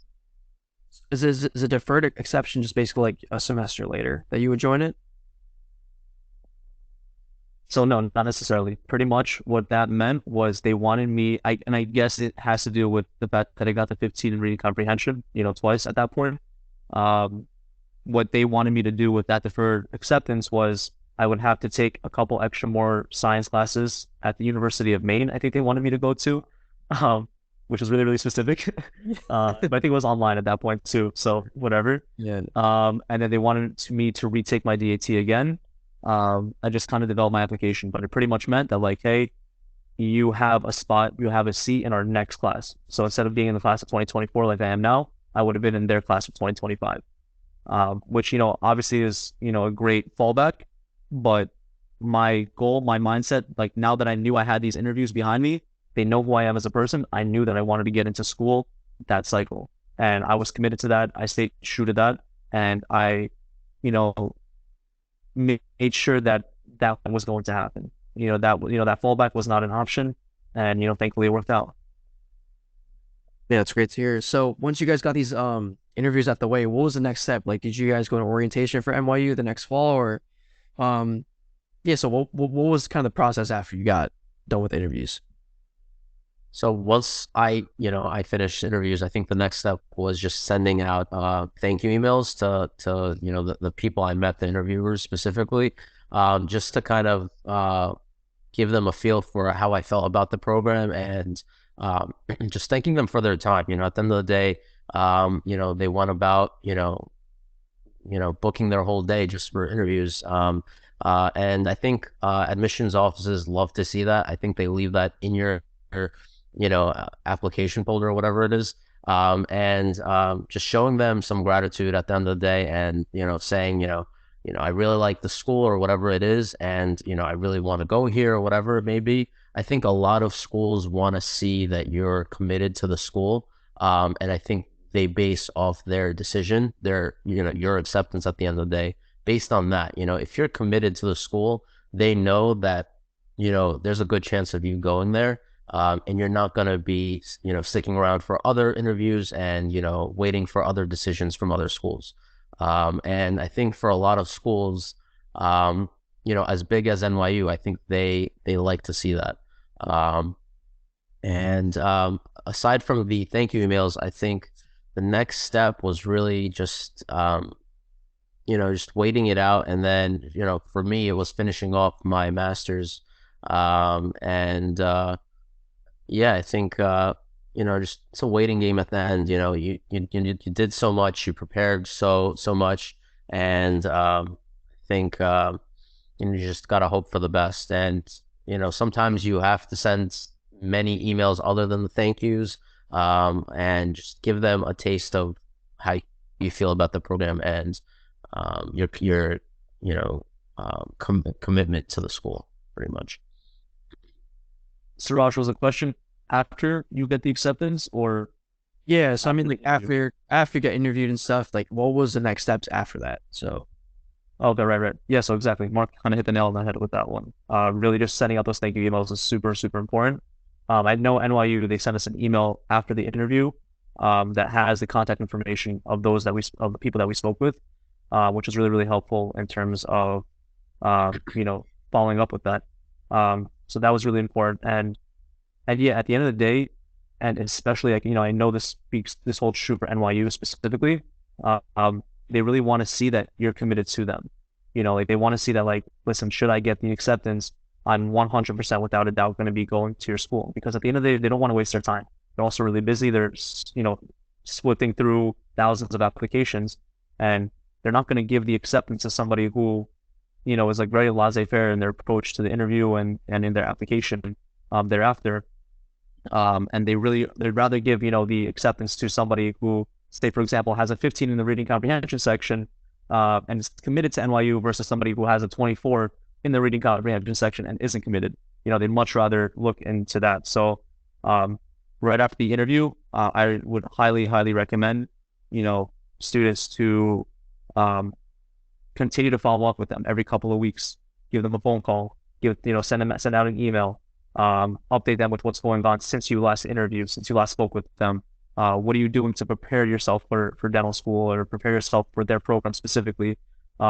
Speaker 1: Is a deferred exception just basically like a semester later that you would join it?
Speaker 3: So no, not necessarily. Pretty much what that meant was they wanted me, and I guess it has to do with the fact that I got the 15 in reading comprehension, twice at that point. Um, what they wanted me to do with that deferred acceptance was I would have to take a couple extra more science classes at the University of Maine. I think they wanted me to go to, um, which was really, really specific. But I think it was online at that point too. So whatever.
Speaker 1: Yeah.
Speaker 3: And then they wanted me to retake my DAT again. I just kind of developed my application, but it pretty much meant that like, hey, you have a spot, you have a seat in our next class. So instead of being in the class of 2024 like I am now, I would have been in their class of 2025. Which, obviously is, a great fallback. But my goal, my mindset, like now that I knew I had these interviews behind me, they know who I am as a person. I knew that I wanted to get into school that cycle. And I was committed to that. I stayed true to that. And I, you know, made sure that that was going to happen. That fallback was not an option. And, thankfully it worked out.
Speaker 1: Yeah, it's great to hear. So once you guys got these interviews out the way, what was the next step? Like, did you guys go to orientation for NYU the next fall, or um, yeah? So what was kind of the process after you got done with interviews?
Speaker 2: So once I finished interviews, I think the next step was just sending out thank you emails to the people I met, the interviewers specifically, just to kind of give them a feel for how I felt about the program, and just thanking them for their time. At the end of the day, they went about booking their whole day just for interviews. And I think admissions offices love to see that. I think they leave that in your application folder or whatever it is. And just showing them some gratitude at the end of the day, and saying I really like the school or whatever it is, and I really want to go here or whatever it may be. I think a lot of schools want to see that you're committed to the school, and I think they base off their decision, your acceptance at the end of the day based on that. If you're committed to the school, they know that there's a good chance of you going there. And you're not going to be, sticking around for other interviews and, waiting for other decisions from other schools. And I think for a lot of schools, as big as NYU, I think they like to see that. And aside from the thank you emails, I think the next step was really just, just waiting it out. And then, for me, it was finishing off my master's. And Yeah, I think just it's a waiting game at the end. You did so much, you prepared so much, and I think you just gotta hope for the best. And sometimes you have to send many emails other than the thank yous, and just give them a taste of how you feel about the program and your commitment to the school, pretty much.
Speaker 3: Sooraj, was a question after you get the acceptance or
Speaker 1: Yeah, so I mean,
Speaker 3: after the
Speaker 1: like
Speaker 3: interview?
Speaker 1: after you get interviewed and stuff, like what was the next steps after that? So
Speaker 3: Okay, right. Yeah, so exactly. Mark kind of hit the nail on the head with that one. Really just sending out those thank you emails is super important. I know NYU, they sent us an email after the interview, that has the contact information of of the people that we spoke with, which is really helpful in terms of, following up with that. So that was really important. And yeah, at the end of the day, and especially like, I know this holds true for NYU specifically. Uh, um, they really want to see that you're committed to them. Like they want to see that, like, listen, should I get the acceptance? I'm 100% without a doubt going to be going to your school, because at the end of the day, they don't want to waste their time. They're also really busy. They're, sifting through thousands of applications, and they're not going to give the acceptance to somebody who, is like very laissez-faire in their approach to the interview and in their application, thereafter. And they'd rather give, the acceptance to somebody who, say, for example, has a 15 in the reading comprehension section, and is committed to NYU, versus somebody who has a 24 in the reading comprehension section and isn't committed. They'd much rather look into that. So, right after the interview, I would highly recommend, students to, um, continue to follow up with them every couple of weeks, give them a phone call, send out an email, update them with what's going on since you last interviewed, since you last spoke with them. What are you doing to prepare yourself for dental school, or prepare yourself for their program specifically?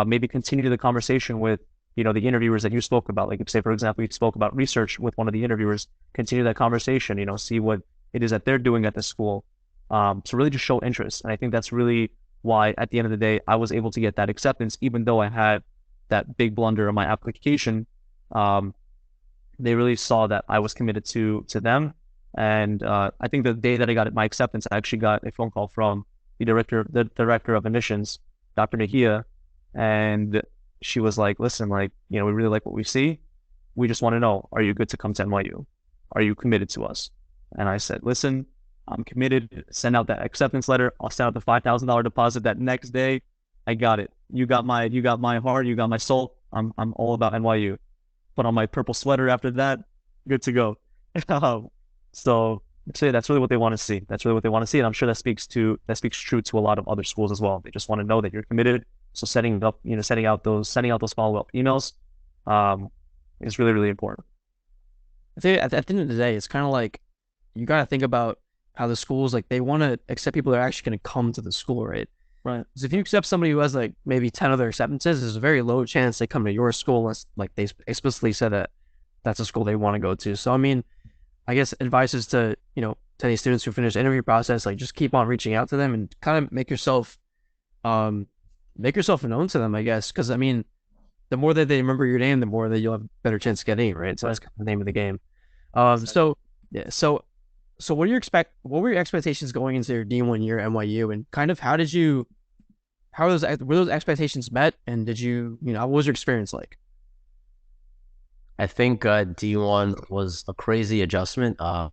Speaker 3: Maybe continue the conversation with, the interviewers that you spoke about. Like if, say, for example, you spoke about research with one of the interviewers, continue that conversation, see what it is that they're doing at the school. To really just show interest. And I think that's really why at the end of the day, I was able to get that acceptance, even though I had that big blunder in my application. Um, they really saw that I was committed to them. And I think the day that I got my acceptance, I actually got a phone call from the director of admissions, Dr. Nahia, and she was like, "Listen, like, we really like what we see. We just want to know, are you good to come to NYU? Are you committed to us?" And I said, "Listen, I'm committed. Send out that acceptance letter. I'll send out the $5,000 deposit that next day. I got it. You got my heart. You got my soul. I'm all about NYU. Put on my purple sweater after that. Good to go." Um, so say that's really what they want to see. That's really what they want to see, and I'm sure that speaks true to a lot of other schools as well. They just want to know that you're committed. So sending out those follow up emails, um, is really important.
Speaker 1: I think at the end of the day, it's kind of like you got to think about how the schools, like, they want to accept people that are actually going to come to the school, right?
Speaker 3: Right.
Speaker 1: Because if you accept somebody who has like maybe 10 other acceptances, there's a very low chance they come to your school unless like they explicitly said that that's a school they want to go to. So I mean, I guess advice is to any students who finish the interview process, like just keep on reaching out to them and kind of um make yourself known to them, I guess. Because I mean, the more that they remember your name, the more that you'll have a better chance of getting it, right? So that's kind of the name of the game. So yeah, so what were your expectations going into your D1 year at NYU, and kind of how were those expectations met, and what was your experience like?
Speaker 2: I think D1 was a crazy adjustment. I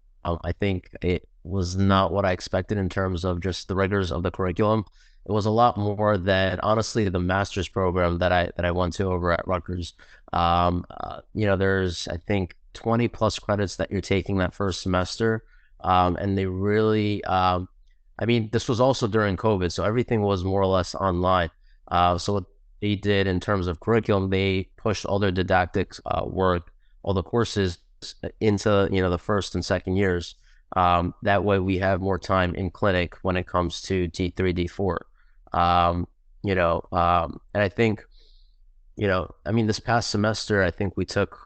Speaker 2: think it was not what I expected in terms of just the rigors of the curriculum. It was a lot more than honestly the master's program that I went to over at Rutgers. There's I think 20 plus credits that you're taking that first semester, and they really, I mean, this was also during COVID, so everything was more or less online. So what they did in terms of curriculum, they pushed all their didactics work, all the courses into the first and second years. That way, we have more time in clinic when it comes to D3, D4. And I think I mean, this past semester, I think we took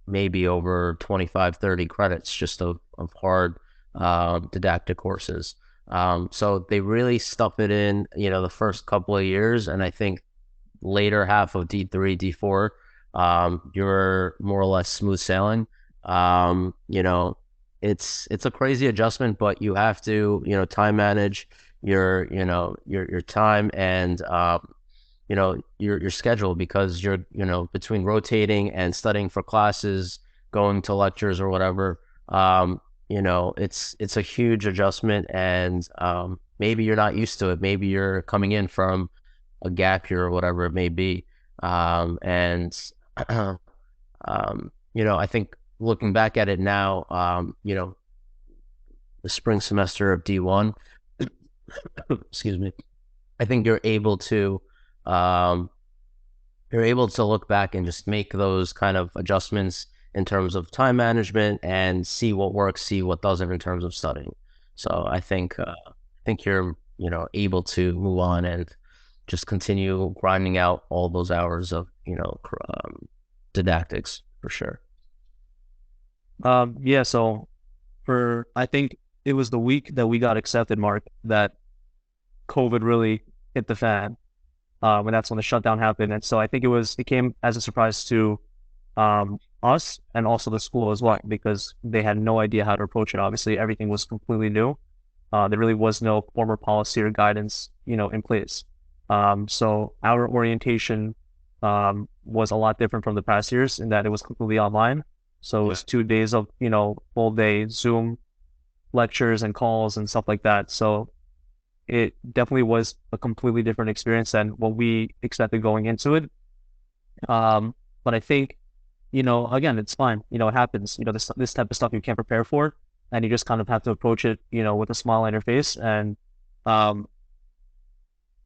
Speaker 2: maybe over 25, 30 credits just of hard didactic courses. So they really stuff it in, the first couple of years. And I think later half of D3, D4, you're more or less smooth sailing. Um, you know, it's a crazy adjustment, but you have to, time manage your time and your schedule, because you're, between rotating and studying for classes, going to lectures or whatever. It's a huge adjustment, and maybe you're not used to it. Maybe you're coming in from a gap year or whatever it may be. And I think looking back at it now, the spring semester of D1, excuse me, I think um, you're able to look back and just make those kind of adjustments in terms of time management and see what works, see what doesn't in terms of studying. So I think you're, able to move on and just continue grinding out all those hours of, didactics for sure.
Speaker 3: Yeah, so I think it was the week that we got accepted, Mark, that COVID really hit the fan. And that's when the shutdown happened. And so I think it came as a surprise to us and also the school as well, because they had no idea how to approach it. Obviously, everything was completely new. There really was no formal policy or guidance, in place. So our orientation was a lot different from the past years in that it was completely online. So it was 2 days of, full day Zoom lectures and calls and stuff like that. So it definitely was a completely different experience than what we expected going into it. But I think, again, it's fine. It happens. This type of stuff you can't prepare for, and you just kind of have to approach it, with a smile on your face. And um,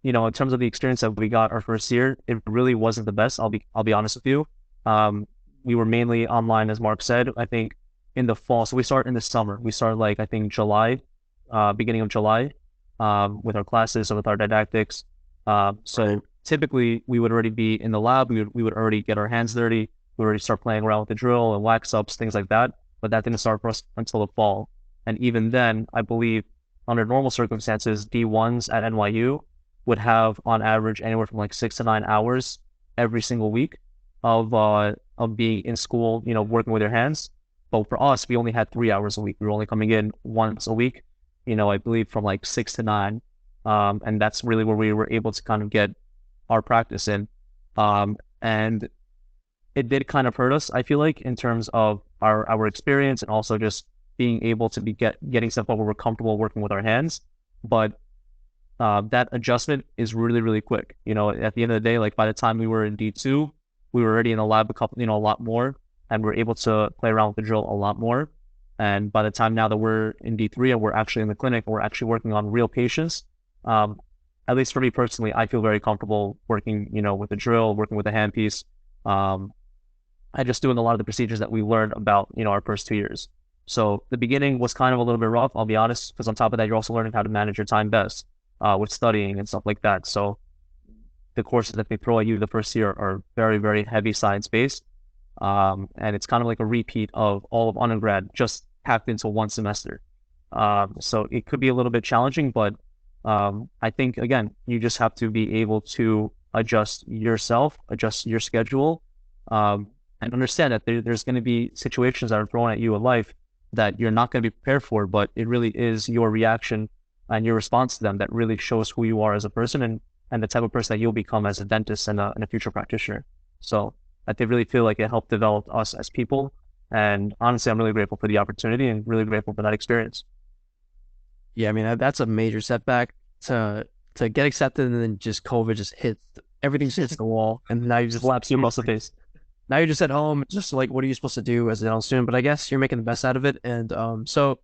Speaker 3: in terms of the experience that we got our first year, it really wasn't the best. I'll be honest with you. Um, we were mainly online, as Mark said. I think in the fall, so we start in the summer. We start like I think July, beginning of July, with our classes or with our didactics. So typically we would already be in the lab. We would already get our hands dirty. We would already start playing around with the drill and wax ups, things like that. But that didn't start for us until the fall. And even then, I believe under normal circumstances, D1s at NYU would have on average anywhere from like 6 to 9 hours every single week of being in school, working with their hands. But for us, we only had 3 hours a week. We were only coming in once a week, I believe from like 6 to 9. And that's really where we were able to kind of get our practice in. And it did kind of hurt us, I feel like, in terms of our experience and also just being able to getting stuff where we're comfortable working with our hands. But that adjustment is really, really quick. At the end of the day, like by the time we were in D2, we were already in the lab a lot more, and we're able to play around with the drill a lot more. And by the time now that we're in D3 and we're actually in the clinic, and we're actually working on real patients, at least for me personally, I feel very comfortable working, with the drill, working with the handpiece, and just doing a lot of the procedures that we learned about, our first 2 years. So the beginning was kind of a little bit rough, I'll be honest, because on top of that, you're also learning how to manage your time best with studying and stuff like that. So the courses that they throw at you the first year are very, very heavy science based. And it's kind of like a repeat of all of undergrad just packed into one semester. So it could be a little bit challenging, but I think, again, you just have to be able to adjust yourself, adjust your schedule, and understand that there's going to be situations that are thrown at you in life that you're not going to be prepared for, but it really is your reaction and your response to them that really shows who you are as a person and the type of person that you'll become as a dentist and a future practitioner. So I really feel like it helped develop us as people. And honestly, I'm really grateful for the opportunity and really grateful for that experience.
Speaker 1: Yeah, I mean that's a major setback to get accepted, and then just COVID just hits everything just hits the wall, and now you just
Speaker 3: Slaps you across the face.
Speaker 1: now you're just at home, just like what are you supposed to do as a dental student? But I guess you're making the best out of it. And so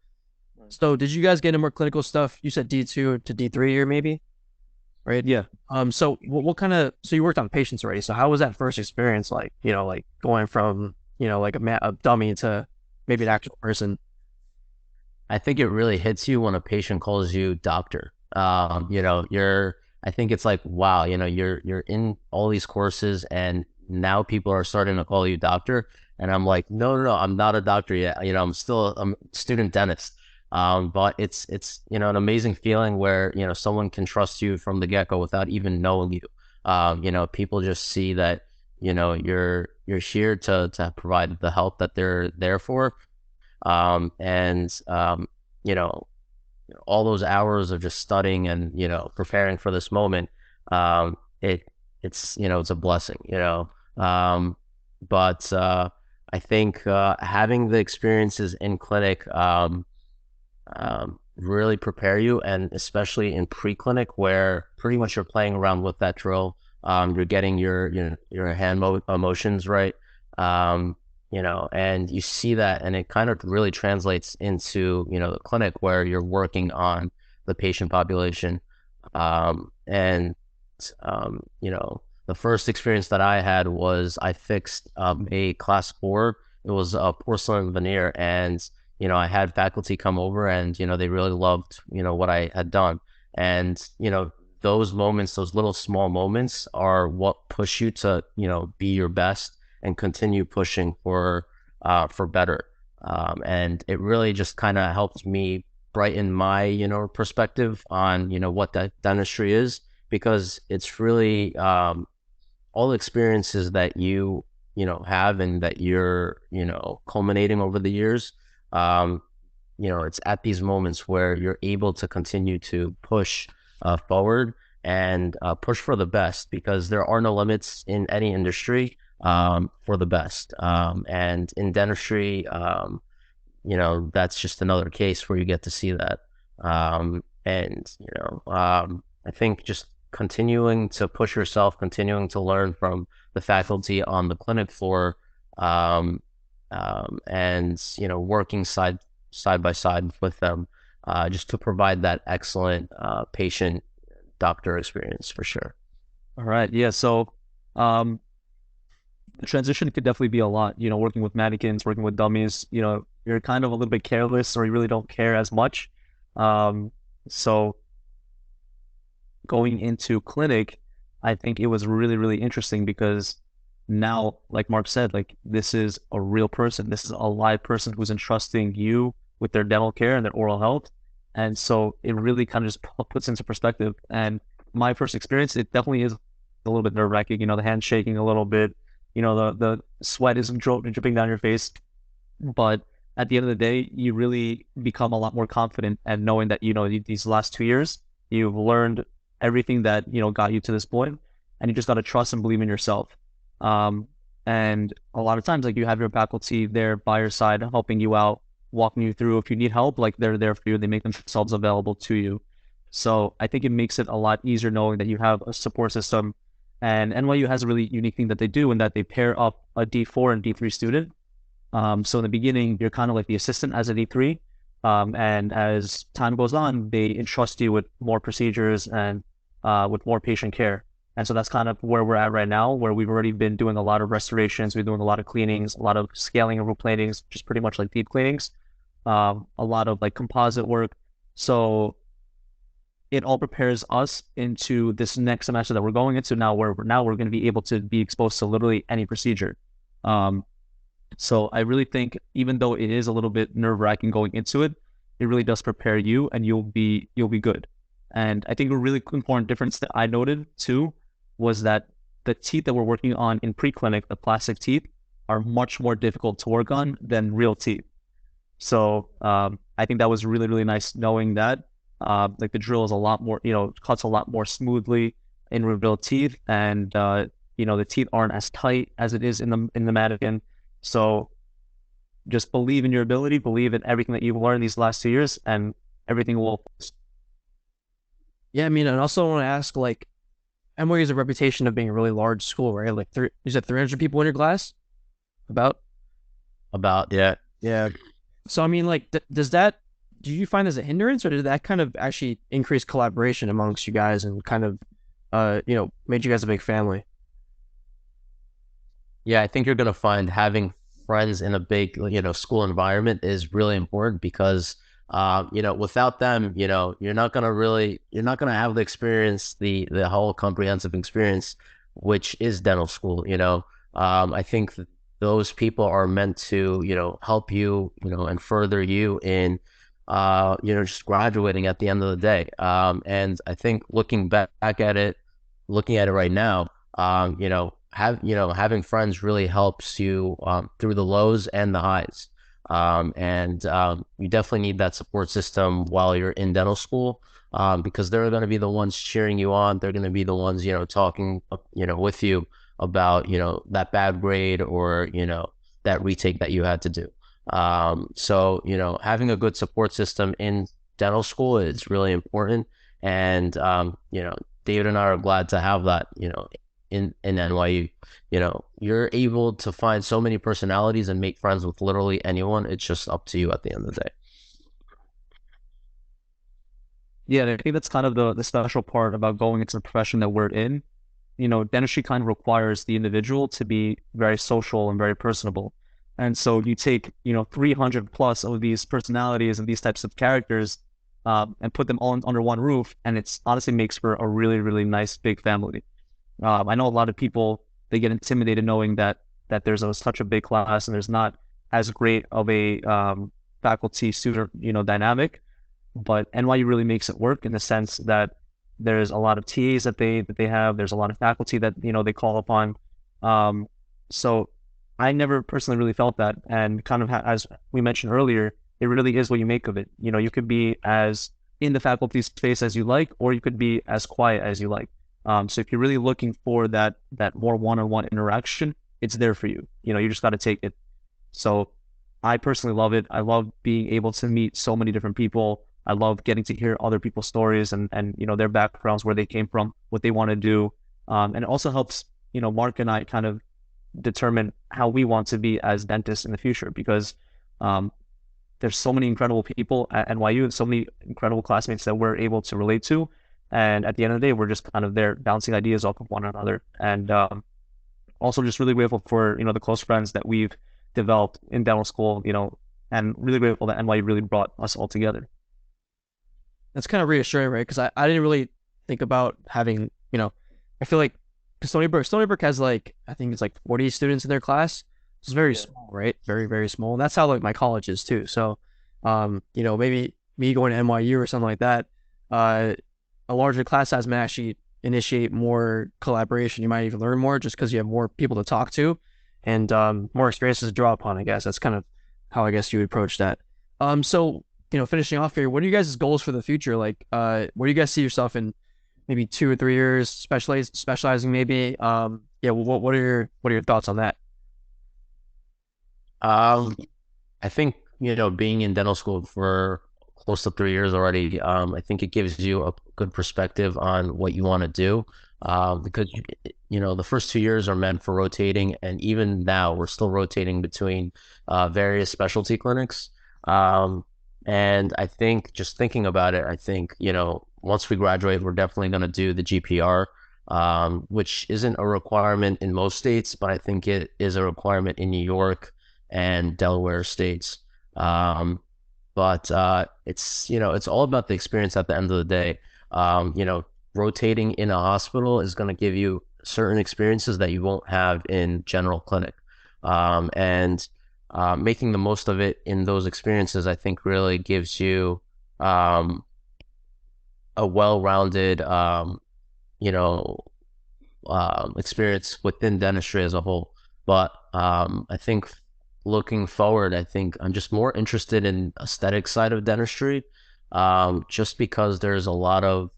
Speaker 1: did you guys get into more clinical stuff? You said D2 to D3 year maybe, right?
Speaker 3: Yeah.
Speaker 1: So what kind of so you worked on patients already? So how was that first experience like? Like going from like a dummy to maybe an actual person.
Speaker 2: I think it really hits you when a patient calls you doctor. I think it's like, wow, you're in all these courses and now people are starting to call you doctor. And I'm like, no, no, no, I'm not a doctor yet. I'm still a student dentist. But it's an amazing feeling where, someone can trust you from the get-go without even knowing you. People just see that, you're here to provide the help that they're there for. And you know, all those hours of just studying and preparing for this moment, it's a blessing, but I think having the experiences in clinic really prepare you, and especially in pre-clinic where pretty much you're playing around with that drill. You're getting your hand motions right. And you see that, and it kind of really translates into the clinic where you're working on the patient population. And the first experience that I had was I fixed a class 4. It was a porcelain veneer, and I had faculty come over, and they really loved what I had done. And those moments, those little small moments, are what push you to be your best and continue pushing for better. And it really just kind of helped me brighten my perspective on what that dentistry is, because it's really all the experiences that you have and that you're culminating over the years. It's at these moments where you're able to continue to push forward and push for the best, because there are no limits in any industry for the best. And in dentistry, that's just another case where you get to see that. I think just continuing to push yourself, continuing to learn from the faculty on the clinic floor, and working side by side with them, just to provide that excellent patient doctor experience for sure.
Speaker 3: All right. Yeah. So the transition could definitely be a lot, working with mannequins, working with dummies, you're kind of a little bit careless, or you really don't care as much. So going into clinic, I think it was really, really interesting, because now, like Mark said, like, this is a real person. This is a live person who's entrusting you with their dental care and their oral health. And so it really kind of just puts into perspective. And my first experience, it definitely is a little bit nerve-wracking, the hand shaking a little bit, the sweat is dripping down your face. But at the end of the day, you really become a lot more confident, and knowing that, these last 2 years, you've learned everything that, got you to this point, and you just got to trust and believe in yourself. And a lot of times, like, you have your faculty there by your side, helping you out, walking you through. If you need help, like, they're there for you. They make themselves available to you. So I think it makes it a lot easier knowing that you have a support system. And NYU has a really unique thing that they do, in that they pair up a D4 and D3 student. So in the beginning, you're kind of like the assistant as a D3. And as time goes on, they entrust you with more procedures and with more patient care. And so that's kind of where we're at right now, where we've already been doing a lot of restorations. We're doing a lot of cleanings, a lot of scaling and root planings, just pretty much like deep cleanings, a lot of like composite work. So it all prepares us into this next semester that we're going into now, where we're going to be able to be exposed to literally any procedure. So I really think, even though it is a little bit nerve-wracking going into it, it really does prepare you, and you'll be good. And I think a really important difference that I noted too was that the teeth that we're working on in pre-clinic, the plastic teeth, are much more difficult to work on than real teeth. So I think that was really, really nice knowing that. Like, the drill is a lot more, cuts a lot more smoothly in real teeth, and the teeth aren't as tight as it is in the mannequin. So just believe in your ability, believe in everything that you've learned these last 2 years, and everything will.
Speaker 1: Yeah, I mean, and also want to ask, like, NYU has a reputation of being a really large school, right? Like, you said 300 people in your class? About?
Speaker 2: Yeah.
Speaker 1: Yeah. So, I mean, like, do you find as a hindrance, or did that kind of actually increase collaboration amongst you guys, and kind of, made you guys a big family?
Speaker 2: Yeah, I think you're going to find having friends in a big, school environment is really important, because, without them, you're not going to have the experience, the whole comprehensive experience, which is dental school. I think those people are meant to, help you, and further you in, just graduating at the end of the day. And I think looking at it right now, having friends really helps you through the lows and the highs. You definitely need that support system while you're in dental school, because they're going to be the ones cheering you on. They're going to be the ones, talking, with you about, that bad grade or, that retake that you had to do. So, having a good support system in dental school is really important. And, David and I are glad to have that, in NYU. You're able to find so many personalities and make friends with literally anyone. It's just up to you at the end of the day.
Speaker 3: Yeah, and I think that's kind of the special part about going into the profession that we're in. Dentistry kind of requires the individual to be very social and very personable. And so you take, 300 plus of these personalities and these types of characters, and put them all under one roof, and it's honestly makes for a really, really nice big family. I know a lot of people, they get intimidated knowing that there's such a big class and there's not as great of a faculty student dynamic, but NYU really makes it work in the sense that there's a lot of TAs that they have. There's a lot of faculty that they call upon. So I never personally really felt that, and kind of as we mentioned earlier, it really is what you make of it. You could be as in the faculty space as you like, or you could be as quiet as you like. So if you're really looking for that more one-on-one interaction, it's there for you. You just got to take it. So I personally love it. I love being able to meet so many different people. I love getting to hear other people's stories and their backgrounds, where they came from, what they want to do. And it also helps, Mark and I kind of determine how we want to be as dentists in the future, because there's so many incredible people at NYU and so many incredible classmates that we're able to relate to. And at the end of the day, we're just kind of there bouncing ideas off of one another. And also just really grateful for, the close friends that we've developed in dental school, and really grateful that NYU really brought us all together.
Speaker 1: That's kind of reassuring, right? Because I didn't really think about having, I feel like Stony Brook has like, I think it's like 40 students in their class. It's very small, right? Very, very small. And that's how like my college is too. So, maybe me going to NYU or something like that, a larger class size may actually initiate more collaboration. You might even learn more just because you have more people to talk to and more experiences to draw upon, I guess. That's kind of how I guess you would approach that. So, finishing off here, what are you guys' goals for the future? Like, where do you guys see yourself in maybe 2 or 3 years, specializing maybe? What are your thoughts on that?
Speaker 2: I think, being in dental school for close to 3 years already, I think it gives you a good perspective on what you want to do. Because, the first 2 years are meant for rotating, and even now we're still rotating between various specialty clinics. And I think, just thinking about it, I think, once we graduate, we're definitely going to do the GPR, which isn't a requirement in most states, but I think it is a requirement in New York and Delaware states. But it's all about the experience at the end of the day. Rotating in a hospital is going to give you certain experiences that you won't have in general clinic. And making the most of it in those experiences, I think, really gives you a well-rounded, experience within dentistry as a whole. But I think looking forward, I think I'm just more interested in aesthetic side of dentistry, just because there's a lot of,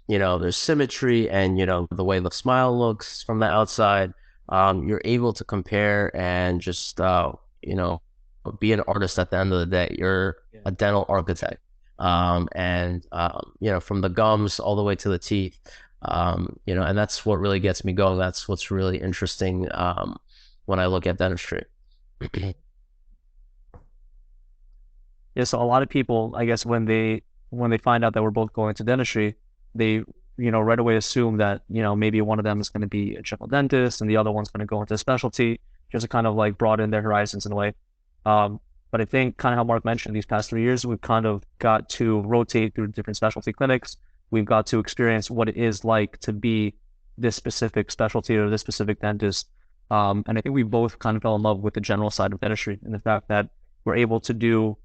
Speaker 2: there's symmetry and, the way the smile looks from the outside. You're able to compare and just, be an artist at the end of the day. You're a dental architect. From the gums all the way to the teeth, and that's what really gets me going. That's what's really interesting when I look at dentistry.
Speaker 3: Yeah, so a lot of people, I guess, when they find out that we're both going to dentistry, they right away assume that maybe one of them is going to be a general dentist and the other one's going to go into a specialty, just to kind of like broaden their horizons in a way. But I think kind of how Mark mentioned, these past 3 years, we've kind of got to rotate through different specialty clinics. We've got to experience what it is like to be this specific specialty or this specific dentist. And I think we both kind of fell in love with the general side of dentistry and the fact that we're able to do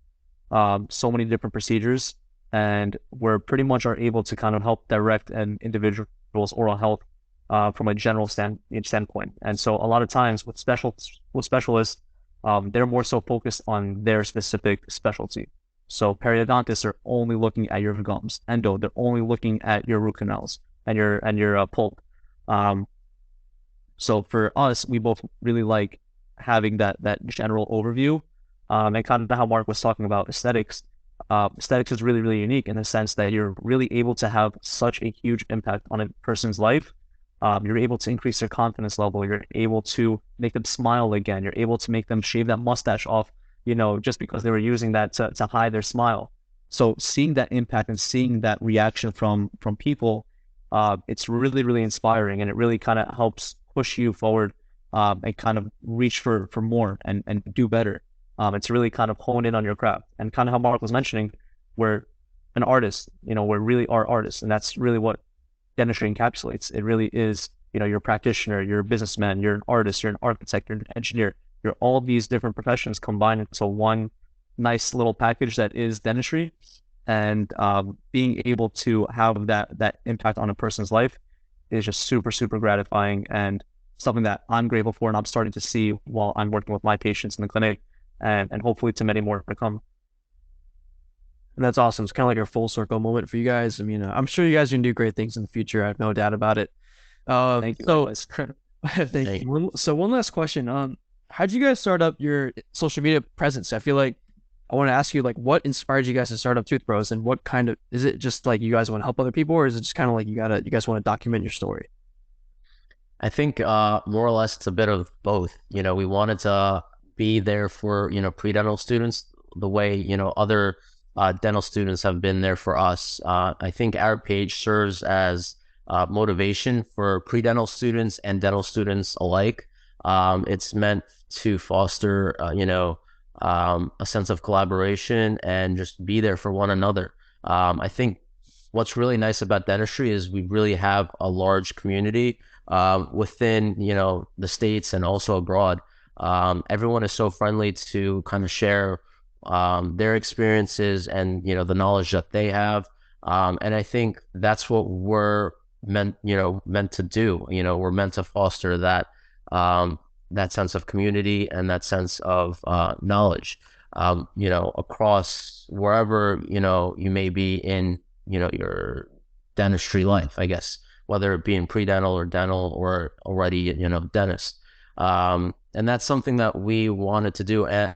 Speaker 3: so many different procedures, and we're pretty much are able to kind of help direct an individual's oral health from a general standpoint. And so a lot of times with specialists, they're more so focused on their specific specialty. So periodontists are only looking at your gums. Endo, they're only looking at your root canals and your pulp. Um, so for us, we both really like having that general overview, and kind of how Mark was talking about aesthetics. Aesthetics is really, really unique in the sense that you're really able to have such a huge impact on a person's life. You're able to increase their confidence level. You're able to make them smile again. You're able to make them shave that mustache off, just because they were using that to hide their smile. So seeing that impact and seeing that reaction from people, it's really, really inspiring, and it really kind of helps push you forward, and kind of reach for more and do better. It's really kind of hone in on your craft, and kind of how Mark was mentioning, we're an artist, we really are artists, and that's really what dentistry encapsulates. It really is, you're a practitioner, you're a businessman, you're an artist, you're an architect, you're an engineer, you're all these different professions combined into one nice little package that is dentistry. And being able to have that impact on a person's life is just super, super gratifying, and something that I'm grateful for, and I'm starting to see while I'm working with my patients in the clinic, and hopefully to many more to come.
Speaker 1: And that's awesome. It's kind of like a full circle moment for you guys. I mean, I'm sure you guys are gonna do great things in the future. I have no doubt about it.
Speaker 3: Thank you.
Speaker 1: So thank
Speaker 2: Hey.
Speaker 1: you. So one last question. How'd you guys start up your social media presence? I feel like I want to ask you, like, what inspired you guys to start up Tooth Bros, and what kind of, is it just like you guys want to help other people, or is it just kind of like you guys want to document your story?
Speaker 2: I think more or less it's a bit of both. We wanted to be there for, pre-dental students the way, other dental students have been there for us. I think our page serves as motivation for pre-dental students and dental students alike. It's meant to foster, a sense of collaboration and just be there for one another. I think what's really nice about dentistry is we really have a large community within, the States and also abroad. Everyone is so friendly to kind of share their experiences and, the knowledge that they have. And I think that's what we're meant to do. We're meant to foster that sense of community and that sense of knowledge, across wherever, you may be in, your dentistry life, I guess, whether it be in pre-dental or dental or already, dentist. And that's something that we wanted to do, and,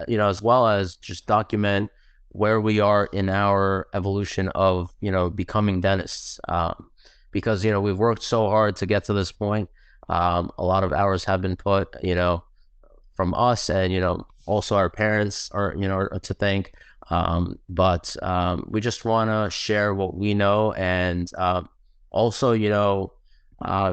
Speaker 2: as well as just document where we are in our evolution of, becoming dentists. Because, we've worked so hard to get to this point. A lot of hours have been put, from us, and, also our parents are to thank. But we just want to share what we know, and also,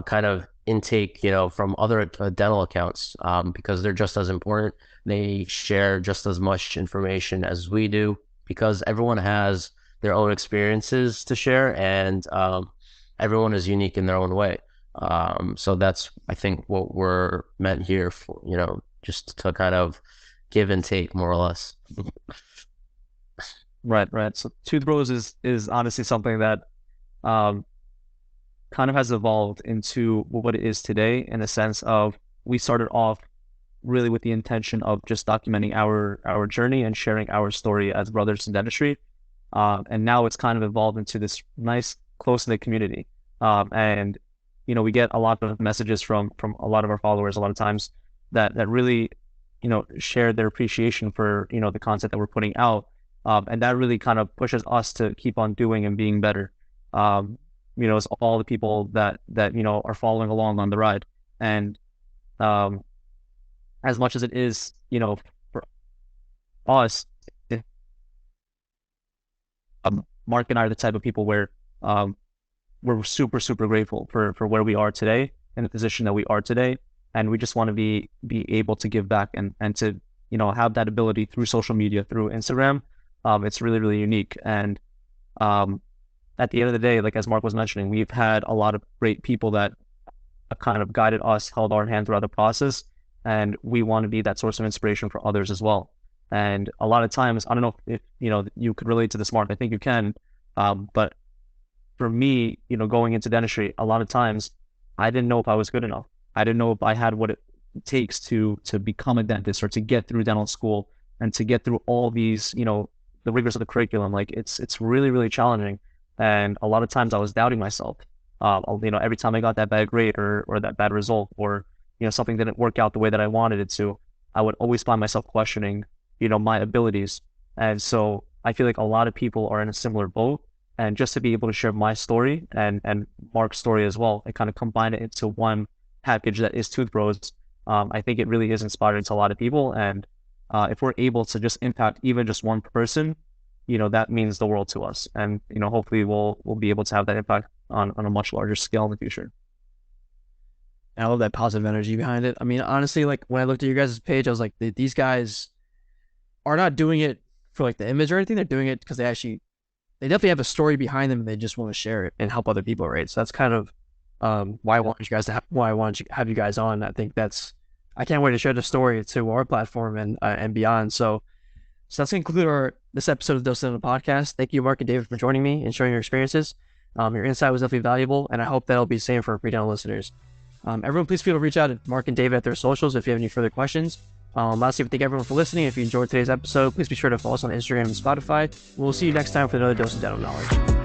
Speaker 2: kind of intake, from other dental accounts, because they're just as important. They share just as much information as we do, because everyone has their own experiences to share, and everyone is unique in their own way. So that's, I think, what we're meant here for, just to kind of give and take, more or less.
Speaker 3: Right, right. So Tooth Bros is honestly something that um, kind of has evolved into what it is today, in the sense of, we started off really with the intention of just documenting our journey and sharing our story as brothers in dentistry. And now it's kind of evolved into this nice, close-knit community. And we get a lot of messages from a lot of our followers a lot of times, that really, share their appreciation for, the content that we're putting out. And that really kind of pushes us to keep on doing and being better. It's all the people that are following along on the ride. And as much as it is, for us, Mark and I are the type of people where we're super, super grateful for where we are today and the position that we are today. And we just want to be able to give back, and to, have that ability through social media, through Instagram. It's really, really unique. And at the end of the day, like as Mark was mentioning, we've had a lot of great people that kind of guided us, held our hand throughout the process. And we want to be that source of inspiration for others as well. And a lot of times, I don't know if you could relate to this, Mark. I think you can. But for me, going into dentistry, a lot of times I didn't know if I was good enough. I didn't know if I had takes to become a dentist or to get through dental school and to get through all these, the rigors of the curriculum. Like it's really, really challenging. And a lot of times I was doubting myself. Every time I got that bad grade or that bad result, or, something didn't work out the way that I wanted it to, I would always find myself questioning, my abilities. And so I feel like a lot of people are in a similar boat. And just to be able to share my story and Mark's story as well, and kind of combine it into one package that is Tooth Bros, I think it really is inspiring to a lot of people. And if we're able to just impact even just one person, that means the world to us. And, hopefully we'll be able to have that impact on a much larger scale in the future.
Speaker 1: And I love that positive energy behind it. I mean, honestly, like when I looked at your guys' page, I was like, these guys are not doing it for like the image or anything. They're doing it because they definitely have a story behind them and they just want to share it and help other people, right? So that's kind of why I wanted you guys to why I wanted to have you guys on. I think I can't wait to share the story to our platform and beyond. So that's going to conclude this episode of the Dosing podcast. Thank you, Mark and David, for joining me and sharing your experiences. Your insight was definitely valuable, and I hope that'll be the same for pre-dental listeners. Everyone, please feel free to reach out to Mark and David at their socials if you have any further questions. Lastly, thank everyone for listening. If you enjoyed today's episode, please be sure to follow us on Instagram and Spotify. We'll see you next time for another dose of dental knowledge.